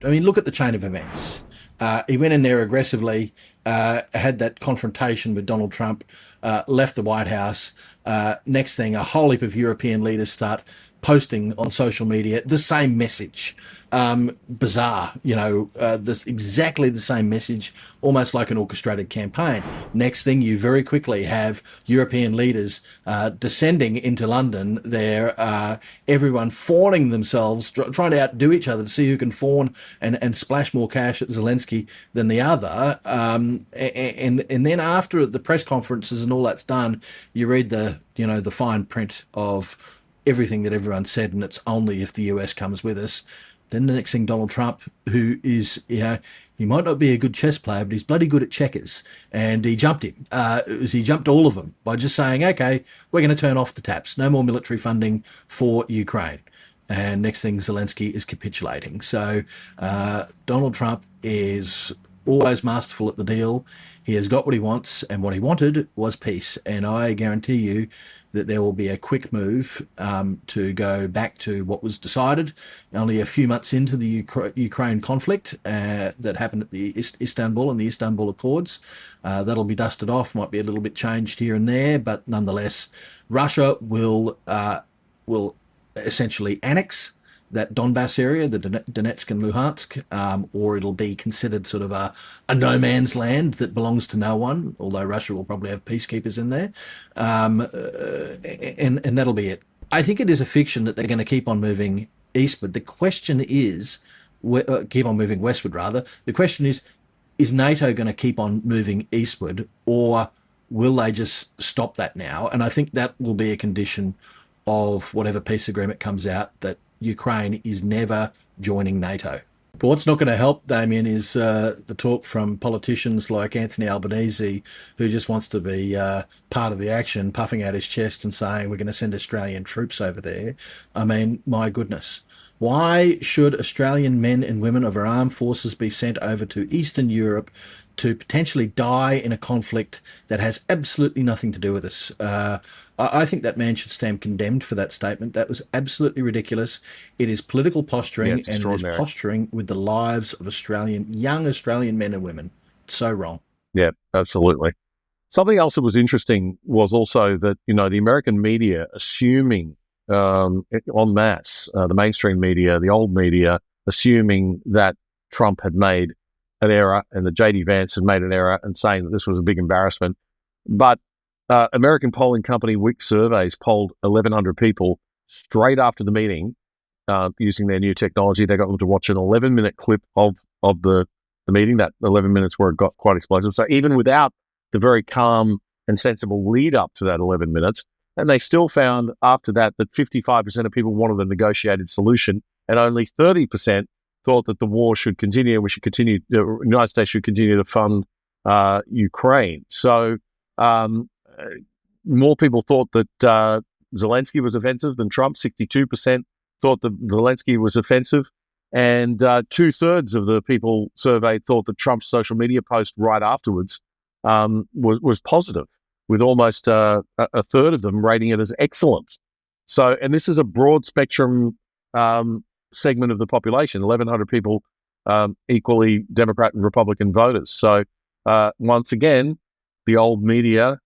I mean, look at the chain of events. He went in there aggressively, had that confrontation with Donald Trump, left the White House. Next thing, a whole heap of European leaders start posting on social media the same message. Bizarre, exactly the same message, almost like an orchestrated campaign. Next thing, you very quickly have European leaders descending into London there, everyone fawning themselves, trying to outdo each other to see who can fawn and splash more cash at Zelensky than the other. And then after the press conferences and all that's done, you read the fine print of everything that everyone said, and it's only if the US comes with us. Then the next thing, Donald Trump, who is, he might not be a good chess player, but he's bloody good at checkers. And he jumped him. He jumped all of them by just saying, okay, we're going to turn off the taps. No more military funding for Ukraine. And next thing, Zelensky is capitulating. So Donald Trump is always masterful at the deal. He has got what he wants, and what he wanted was peace. And I guarantee you that there will be a quick move to go back to what was decided only a few months into the Ukraine conflict that happened at the Istanbul and the Istanbul Accords. That'll be dusted off, might be a little bit changed here and there, but nonetheless, Russia will essentially annex that Donbass area, the Donetsk and Luhansk, or it'll be considered sort of a no man's land that belongs to no one, although Russia will probably have peacekeepers in there. And that'll be it. I think it is a fiction that they're going to keep on moving eastward. The question is, keep on moving westward rather. The question is NATO going to keep on moving eastward, or will they just stop that now? And I think that will be a condition of whatever peace agreement comes out, that Ukraine is never joining NATO. But what's not going to help, Damien, is the talk from politicians like Anthony Albanese, who just wants to be part of the action, puffing out his chest and saying we're going to send Australian troops over there. I mean, my goodness. Why should Australian men and women of our armed forces be sent over to Eastern Europe to potentially die in a conflict that has absolutely nothing to do with us? I think that man should stand condemned for that statement. That was absolutely ridiculous. It is political posturing, and it is posturing with the lives of young Australian men and women. It's so wrong. Yeah, absolutely. Something else that was interesting was also that, the American media assuming en masse, the mainstream media, the old media, assuming that Trump had made an error and that J.D. Vance had made an error and saying that this was a big embarrassment. But American polling company Wick Surveys polled 1,100 people straight after the meeting using their new technology. They got them to watch an 11-minute clip of the meeting, that 11 minutes where it got quite explosive. So even without the very calm and sensible lead up to that 11 minutes, and they still found after that 55% of people wanted a negotiated solution, and only 30% thought that the war should continue and the United States should continue to fund Ukraine. So more people thought that Zelensky was offensive than Trump. 62% thought that Zelensky was offensive, and 2/3 of the people surveyed thought that Trump's social media post right afterwards was positive, with almost a third of them rating it as excellent. So, and this is a broad spectrum segment of the population, 1,100 people, equally Democrat and Republican voters. So once again, the old media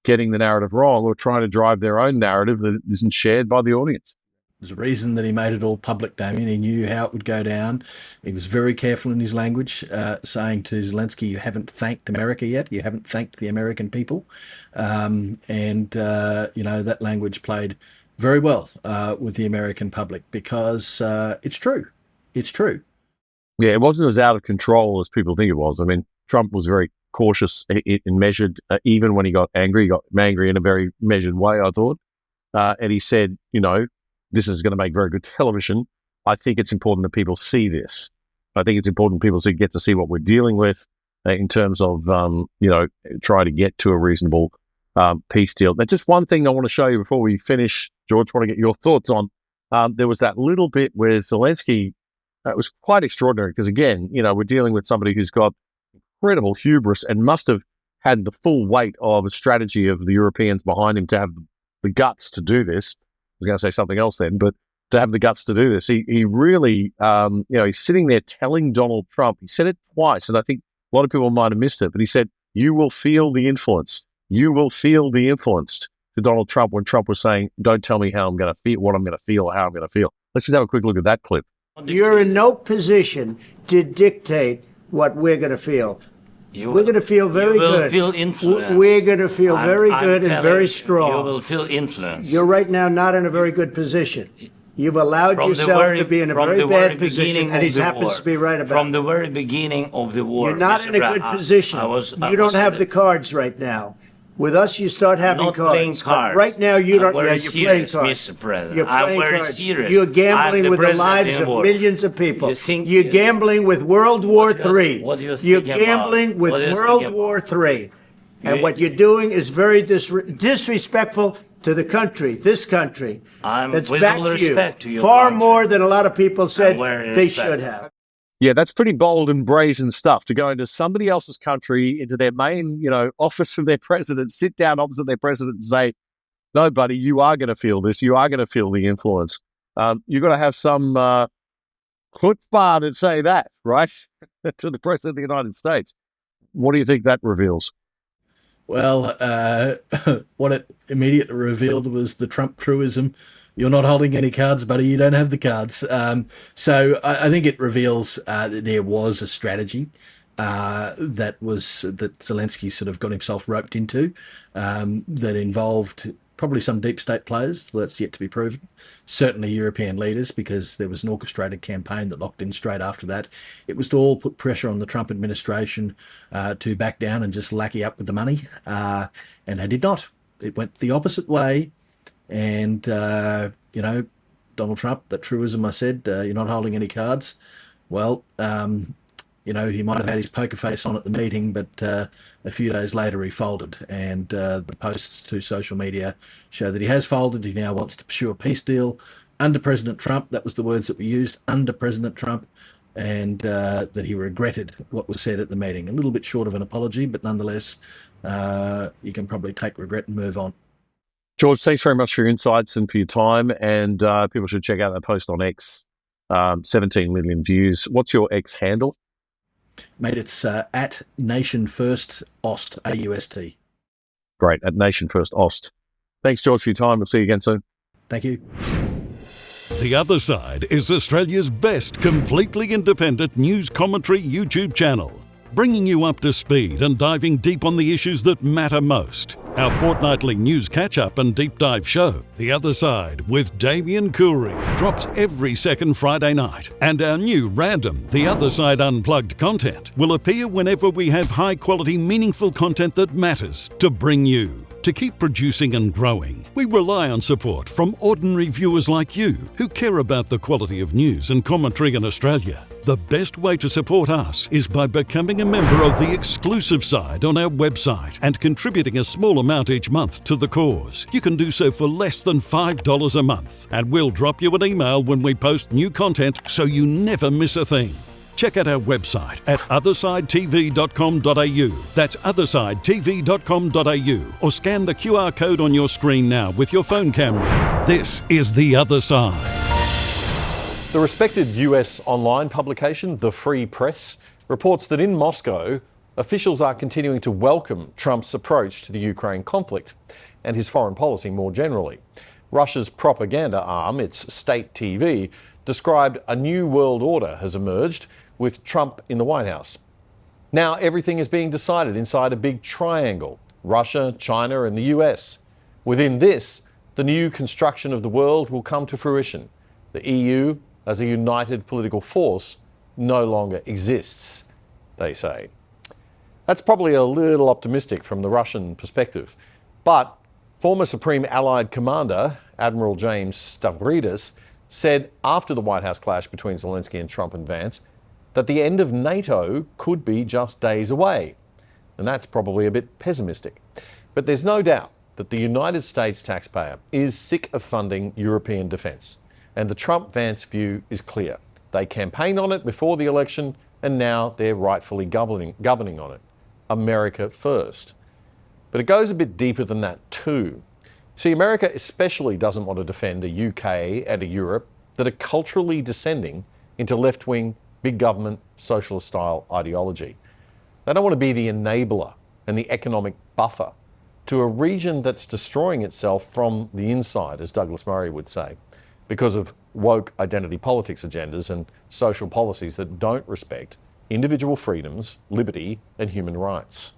getting the narrative wrong or trying to drive their own narrative that isn't shared by the audience. There's a reason that he made it all public, Damien. He knew how it would go down. He was very careful in his language, saying to Zelensky, you haven't thanked America yet. You haven't thanked the American people. That language played very well with the American public because it's true. It's true. Yeah, it wasn't as out of control as people think it was. I mean, Trump was very cautious and measured. Even when he got angry, he got angry in a very measured way, I thought. And he said, this is going to make very good television. I think it's important that people see this. I think it's important people to get to see what we're dealing with in terms of, try to get to a reasonable peace deal. Now, just one thing I want to show you before we finish, George, want to get your thoughts on. There was that little bit where Zelensky, it was quite extraordinary because, again, we're dealing with somebody who's got incredible hubris and must have had the full weight of a strategy of the Europeans behind him to have the guts to do this. I was going to say something else then, but to have the guts to do this, he really, he's sitting there telling Donald Trump, he said it twice, and I think a lot of people might have missed it, but he said, you will feel the influence. You will feel the influence to Donald Trump when Trump was saying, don't tell me how I'm going to feel, what I'm going to feel, or how I'm going to feel. Let's just have a quick look at that clip. You're in no position to dictate what we're going to feel. We're going to feel very good. You will feel influence. We're going to feel very good and very strong. You will feel influence. You're right now not in a very good position. You've allowed yourself to be in a very bad position, and he happens to be right about it. From the very beginning of the war. You're not in a good position. You don't have the cards right now. With us, you start having cards. Playing cards. Right now, you don't. You're playing cards. Mr. President. You're playing I'm very cards. serious. You're gambling with the lives of millions of people. You're gambling with World War III. What do you think You're gambling with World War III. And what you're doing is very disrespectful to the country, this country. That's with back all to respect you. to your Far country. more than a lot of people said they respect. should have. Yeah, that's pretty bold and brazen stuff to go into somebody else's country, into their main, office of their president, sit down opposite their president and say, no, buddy, you are going to feel this. You are going to feel the influence. You've got to have some chutzpah to say that, right, to the president of the United States. What do you think that reveals? Well, what it immediately revealed was the Trump truism. You're not holding any cards, buddy. You don't have the cards. So I think it reveals that there was a strategy that Zelensky sort of got himself roped into that involved probably some deep state players. That's yet to be proven. Certainly European leaders, because there was an orchestrated campaign that locked in straight after that. It was to all put pressure on the Trump administration to back down and just lackey up with the money. And they did not. It went the opposite way. And, Donald Trump, that truism I said, you're not holding any cards. Well, he might have had his poker face on at the meeting, but a few days later he folded. And the posts to social media show that he has folded. He now wants to pursue a peace deal under President Trump. That was the words that were used, under President Trump. And that he regretted what was said at the meeting. A little bit short of an apology, but nonetheless, you can probably take regret and move on. George, thanks very much for your insights and for your time. And people should check out that post on X. 17 million views. What's your X handle? Mate, it's at Nation First Ost, AUST. Great, at Nation First Ost. Thanks, George, for your time. We'll see you again soon. Thank you. The Other Side is Australia's best completely independent news commentary YouTube channel, bringing you up to speed and diving deep on the issues that matter most. Our fortnightly news catch-up and deep dive show, The Other Side with Damien Cooley, drops every second Friday night. And our new random The Other Side Unplugged content will appear whenever we have high-quality, meaningful content that matters to bring you. To keep producing and growing, we rely on support from ordinary viewers like you who care about the quality of news and commentary in Australia. The best way to support us is by becoming a member of the exclusive side on our website and contributing a small amount each month to the cause. You can do so for less than $5 a month, and we'll drop you an email when we post new content so you never miss a thing. Check out our website at othersidetv.com.au. That's othersidetv.com.au, or scan the QR code on your screen now with your phone camera. This is The Other Side. The respected US online publication, The Free Press, reports that in Moscow, officials are continuing to welcome Trump's approach to the Ukraine conflict and his foreign policy more generally. Russia's propaganda arm, its state TV, described a new world order has emerged with Trump in the White House. Now everything is being decided inside a big triangle: Russia, China and the US. Within this, the new construction of the world will come to fruition. The EU, as a united political force, no longer exists, they say. That's probably a little optimistic from the Russian perspective, but former Supreme Allied Commander Admiral James Stavridis said after the White House clash between Zelensky and Trump and Vance that the end of NATO could be just days away. And that's probably a bit pessimistic. But there's no doubt that the United States taxpayer is sick of funding European defence. And the Trump-Vance view is clear. They campaigned on it before the election, and now they're rightfully governing on it. America first. But it goes a bit deeper than that too. See, America especially doesn't want to defend a UK and a Europe that are culturally descending into left-wing, big government, socialist-style ideology. They don't want to be the enabler and the economic buffer to a region that's destroying itself from the inside, as Douglas Murray would say, because of woke identity politics agendas and social policies that don't respect individual freedoms, liberty, and human rights.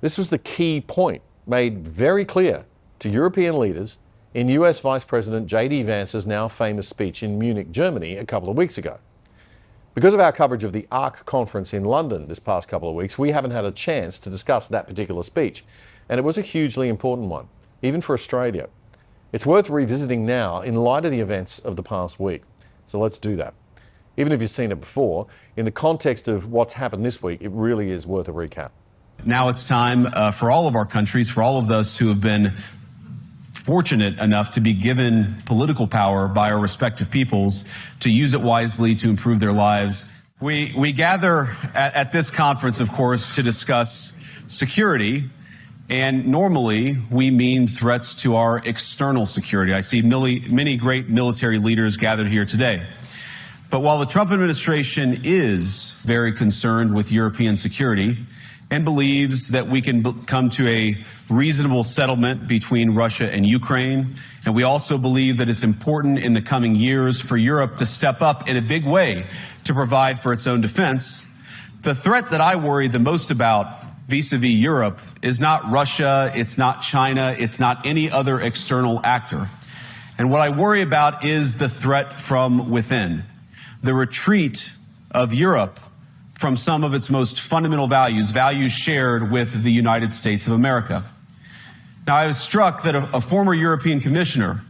This was the key point made very clear to European leaders in US Vice President J.D. Vance's now famous speech in Munich, Germany, a couple of weeks ago. Because of our coverage of the ARC conference in London this past couple of weeks, we haven't had a chance to discuss that particular speech, and it was a hugely important one, even for Australia. It's worth revisiting now in light of the events of the past week. So let's do that. Even if you've seen it before, in the context of what's happened this week, it really is worth a recap. Now it's time for all of our countries, for all of us who have been fortunate enough to be given political power by our respective peoples, to use it wisely to improve their lives. We gather at this conference, of course, to discuss security. And normally we mean threats to our external security. I see many great military leaders gathered here today. But while the Trump administration is very concerned with European security and believes that we can come to a reasonable settlement between Russia and Ukraine, and we also believe that it's important in the coming years for Europe to step up in a big way to provide for its own defense, the threat that I worry the most about vis-a-vis Europe is not Russia, it's not China, it's not any other external actor. And what I worry about is the threat from within, the retreat of Europe from some of its most fundamental values, values shared with the United States of America. Now, I was struck that a former European commissioner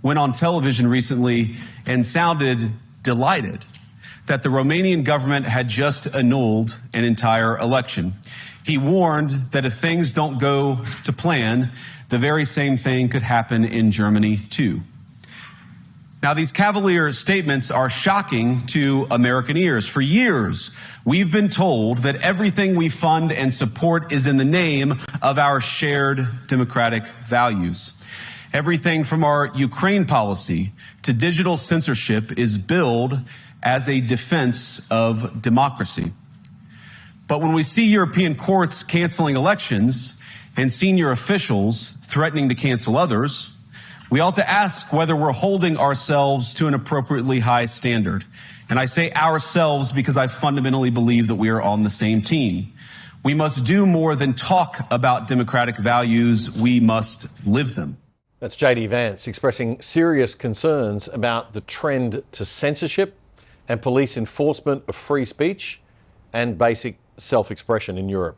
went on television recently and sounded delighted that the Romanian government had just annulled an entire election. He warned that if things don't go to plan, the very same thing could happen in Germany too. Now, these cavalier statements are shocking to American ears. For years, we've been told that everything we fund and support is in the name of our shared democratic values. Everything from our Ukraine policy to digital censorship is billed as a defense of democracy. But when we see European courts canceling elections and senior officials threatening to cancel others, we ought to ask whether we're holding ourselves to an appropriately high standard. And I say ourselves because I fundamentally believe that we are on the same team. We must do more than talk about democratic values. We must live them. That's J.D. Vance expressing serious concerns about the trend to censorship and police enforcement of free speech and basic self-expression in Europe.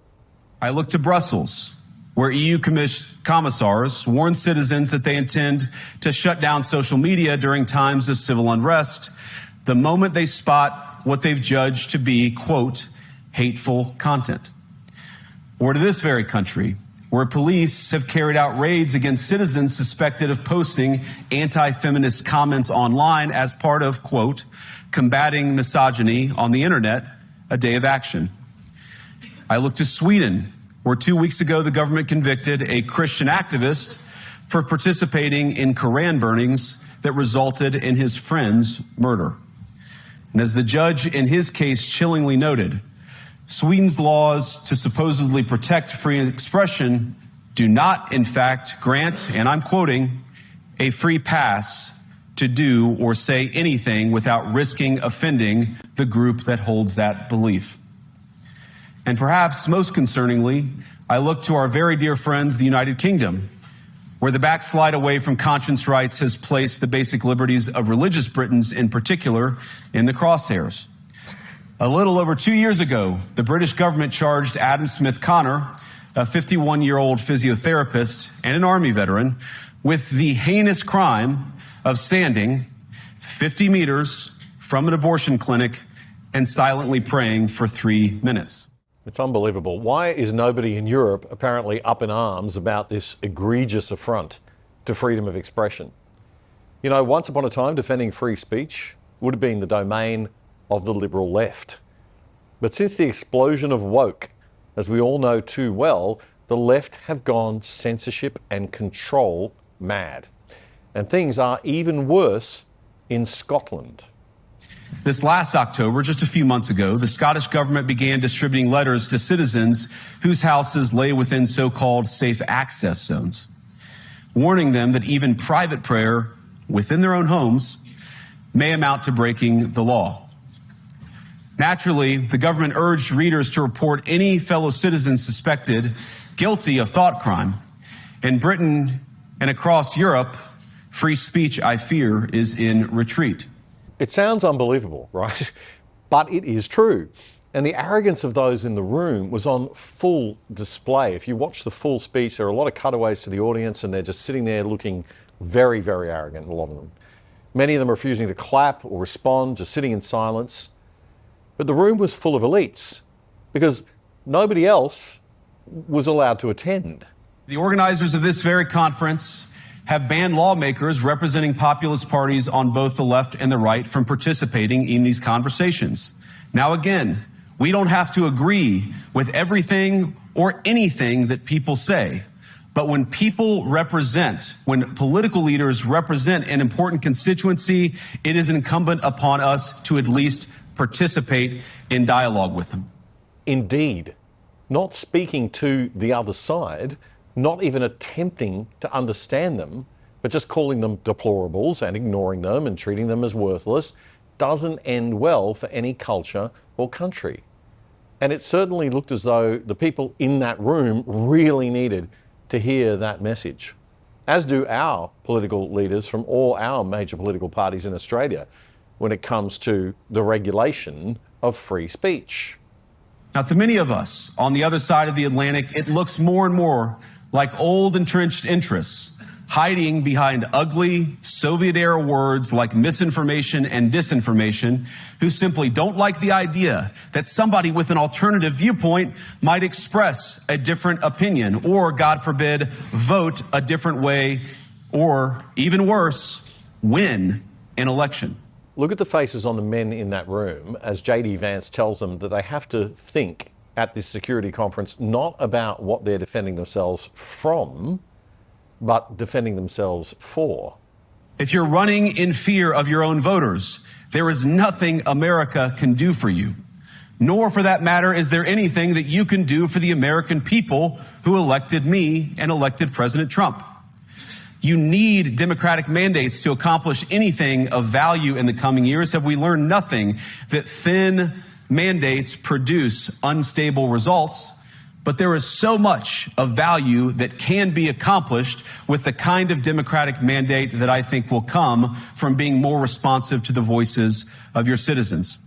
I look to Brussels, where EU commissars warn citizens that they intend to shut down social media during times of civil unrest the moment they spot what they've judged to be, quote, hateful content. Or to this very country, where police have carried out raids against citizens suspected of posting anti-feminist comments online as part of, quote, combating misogyny on the internet, a day of action. I look to Sweden, where 2 weeks ago the government convicted a Christian activist for participating in Koran burnings that resulted in his friend's murder. And as the judge in his case chillingly noted, Sweden's laws to supposedly protect free expression do not, in fact, grant, and I'm quoting, a free pass to do or say anything without risking offending the group that holds that belief. And perhaps most concerningly, I look to our very dear friends, the United Kingdom, where the backslide away from conscience rights has placed the basic liberties of religious Britons in particular in the crosshairs. A little over 2 years ago, the British government charged Adam Smith Connor, a 51-year-old physiotherapist and an Army veteran, with the heinous crime of standing 50 meters from an abortion clinic and silently praying for 3 minutes. It's unbelievable. Why is nobody in Europe apparently up in arms about this egregious affront to freedom of expression? You know, once upon a time, defending free speech would have been the domain of the liberal left. But since the explosion of woke, as we all know too well, the left have gone censorship and control mad. And things are even worse in Scotland. This last October, just a few months ago, the Scottish government began distributing letters to citizens whose houses lay within so-called safe access zones, warning them that even private prayer within their own homes may amount to breaking the law. Naturally, the government urged readers to report any fellow citizens suspected guilty of thought crime. In Britain and across Europe, free speech, I fear, is in retreat. It sounds unbelievable, right? But it is true. And the arrogance of those in the room was on full display. If you watch the full speech, there are a lot of cutaways to the audience and they're just sitting there looking very, very arrogant, a lot of them. Many of them refusing to clap or respond, just sitting in silence. But the room was full of elites because nobody else was allowed to attend. The organizers of this very conference have banned lawmakers representing populist parties on both the left and the right from participating in these conversations. Now, again, we don't have to agree with everything or anything that people say. But when people represent, when political leaders represent an important constituency, it is incumbent upon us to at least participate in dialogue with them. Indeed, not speaking to the other side, not even attempting to understand them, but just calling them deplorables and ignoring them and treating them as worthless doesn't end well for any culture or country. And it certainly looked as though the people in that room really needed to hear that message, as do our political leaders from all our major political parties in Australia when it comes to the regulation of free speech. Now, to many of us on the other side of the Atlantic, it looks more and more like old entrenched interests hiding behind ugly Soviet-era words like misinformation and disinformation, who simply don't like the idea that somebody with an alternative viewpoint might express a different opinion or, God forbid, vote a different way or, even worse, win an election. Look at the faces on the men in that room as JD Vance tells them that they have to think at this security conference not about what they're defending themselves from, but defending themselves for. If you're running in fear of your own voters, there is nothing America can do for you. Nor, for that matter, is there anything that you can do for the American people who elected me and elected President Trump. You need democratic mandates to accomplish anything of value in the coming years. Have we learned nothing that thin mandates produce unstable results? But there is so much of value that can be accomplished with the kind of democratic mandate that I think will come from being more responsive to the voices of your citizens.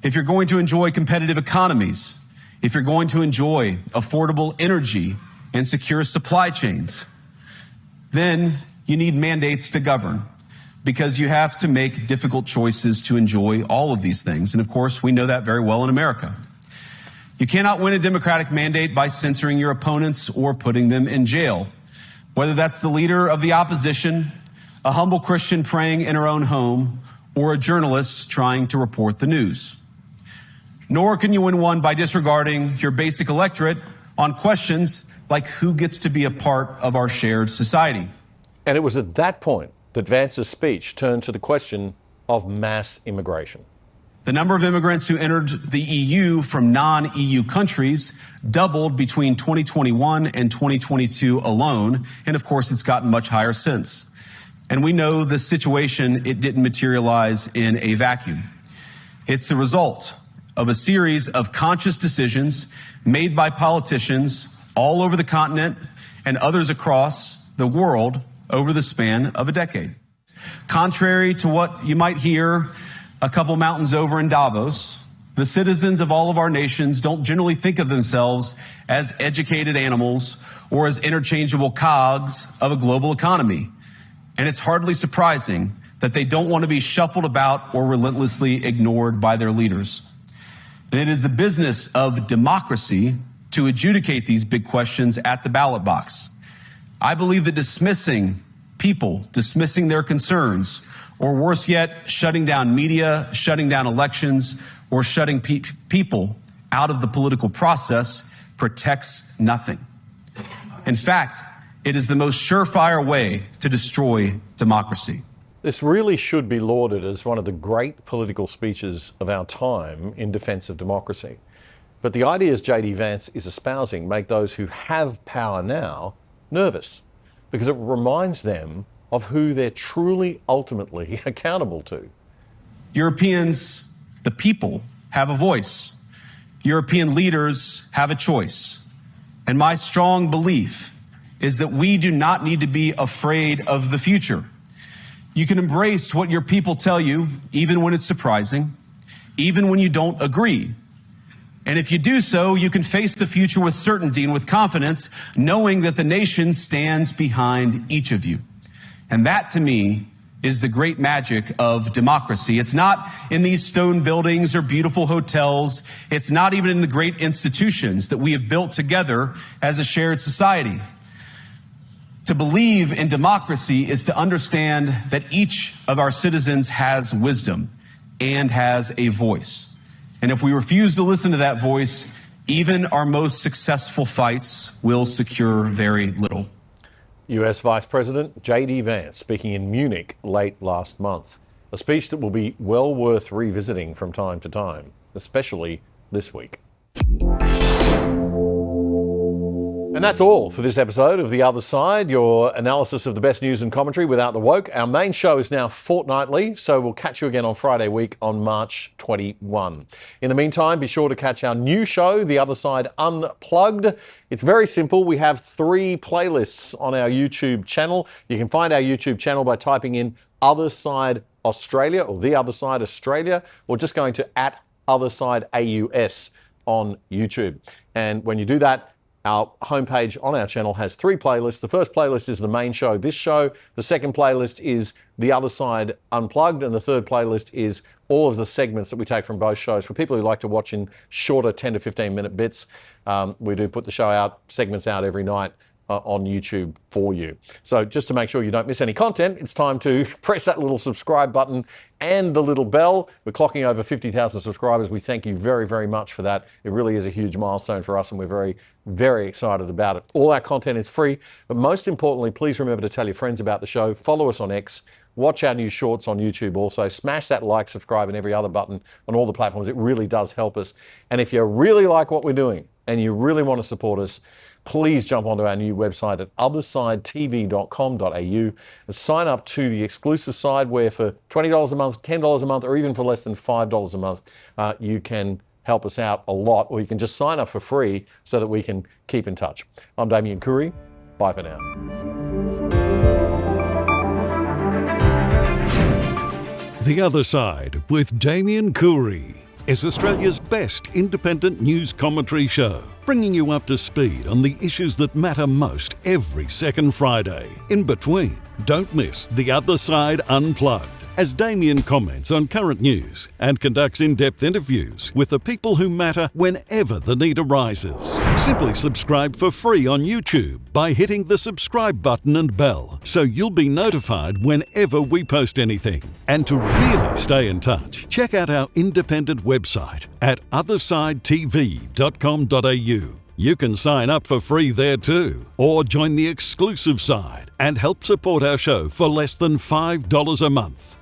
If you're going to enjoy competitive economies, if you're going to enjoy affordable energy and secure supply chains, then you need mandates to govern, because you have to make difficult choices to enjoy all of these things. And of course, we know that very well in America. You cannot win a democratic mandate by censoring your opponents or putting them in jail, whether that's the leader of the opposition, a humble Christian praying in her own home, or a journalist trying to report the news. Nor can you win one by disregarding your basic electorate on questions like who gets to be a part of our shared society. And it was at that point that Vance's speech turned to the question of mass immigration. The number of immigrants who entered the EU from non-EU countries doubled between 2021 and 2022 alone. And of course, it's gotten much higher since. And we know this situation, it didn't materialize in a vacuum. It's the result of a series of conscious decisions made by politicians all over the continent and others across the world over the span of a decade. Contrary to what you might hear a couple mountains over in Davos, the citizens of all of our nations don't generally think of themselves as educated animals or as interchangeable cogs of a global economy. And it's hardly surprising that they don't want to be shuffled about or relentlessly ignored by their leaders. And it is the business of democracy to adjudicate these big questions at the ballot box. I believe that dismissing people, dismissing their concerns, or worse yet, shutting down media, shutting down elections, or shutting people out of the political process protects nothing. In fact, it is the most surefire way to destroy democracy. This really should be lauded as one of the great political speeches of our time in defence of democracy. But the ideas J.D. Vance is espousing make those who have power now nervous, because it reminds them of who they're truly ultimately accountable to. Europeans, the people, have a voice. European leaders have a choice. And my strong belief is that we do not need to be afraid of the future. You can embrace what your people tell you, even when it's surprising, even when you don't agree. And if you do so, you can face the future with certainty and with confidence, knowing that the nation stands behind each of you. And that, to me, is the great magic of democracy. It's not in these stone buildings or beautiful hotels. It's not even in the great institutions that we have built together as a shared society. To believe in democracy is to understand that each of our citizens has wisdom and has a voice. And if we refuse to listen to that voice, even our most successful fights will secure very little. US Vice President J.D. Vance speaking in Munich late last month. A speech that will be well worth revisiting from time to time, especially this week. And that's all for this episode of The Other Side, your analysis of the best news and commentary without the woke. Our main show is now fortnightly, so we'll catch you again on Friday week on March 21. In the meantime, be sure to catch our new show, The Other Side Unplugged. It's very simple. We have 3 playlists on our YouTube channel. You can find our YouTube channel by typing in Other Side Australia or The Other Side Australia, or just going to @OtherSideAUS on YouTube. And when you do that, our homepage on our channel has 3 playlists. The first playlist is the main show, this show. The second playlist is The Other Side Unplugged. And the third playlist is all of the segments that we take from both shows. For people who like to watch in shorter 10 to 15 minute bits, we do put the show out, segments out every night on YouTube for you. So just to make sure you don't miss any content, it's time to press that little subscribe button and the little bell. We're clocking over 50,000 subscribers. We thank you very, very much for that. It really is a huge milestone for us, and we're very, very excited about it. All our content is free, but most importantly, please remember to tell your friends about the show. Follow us on X. Watch our new shorts on YouTube also. Smash that like, subscribe, and every other button on all the platforms. It really does help us. And if you really like what we're doing and you really want to support us, please jump onto our new website at othersidetv.com.au and sign up to the exclusive side where for $20 a month, $10 a month, or even for less than $5 a month, you can help us out a lot, or you can just sign up for free so that we can keep in touch. I'm Damien Curry. Bye for now. The Other Side with Damien Curry is Australia's best independent news commentary show, bringing you up to speed on the issues that matter most every second Friday. In between, don't miss The Other Side Unplugged, as Damien comments on current news and conducts in-depth interviews with the people who matter whenever the need arises. Simply subscribe for free on YouTube by hitting the subscribe button and bell, so you'll be notified whenever we post anything. And to really stay in touch, check out our independent website at othersidetv.com.au. You can sign up for free there too, or join the exclusive side and help support our show for less than $5 a month.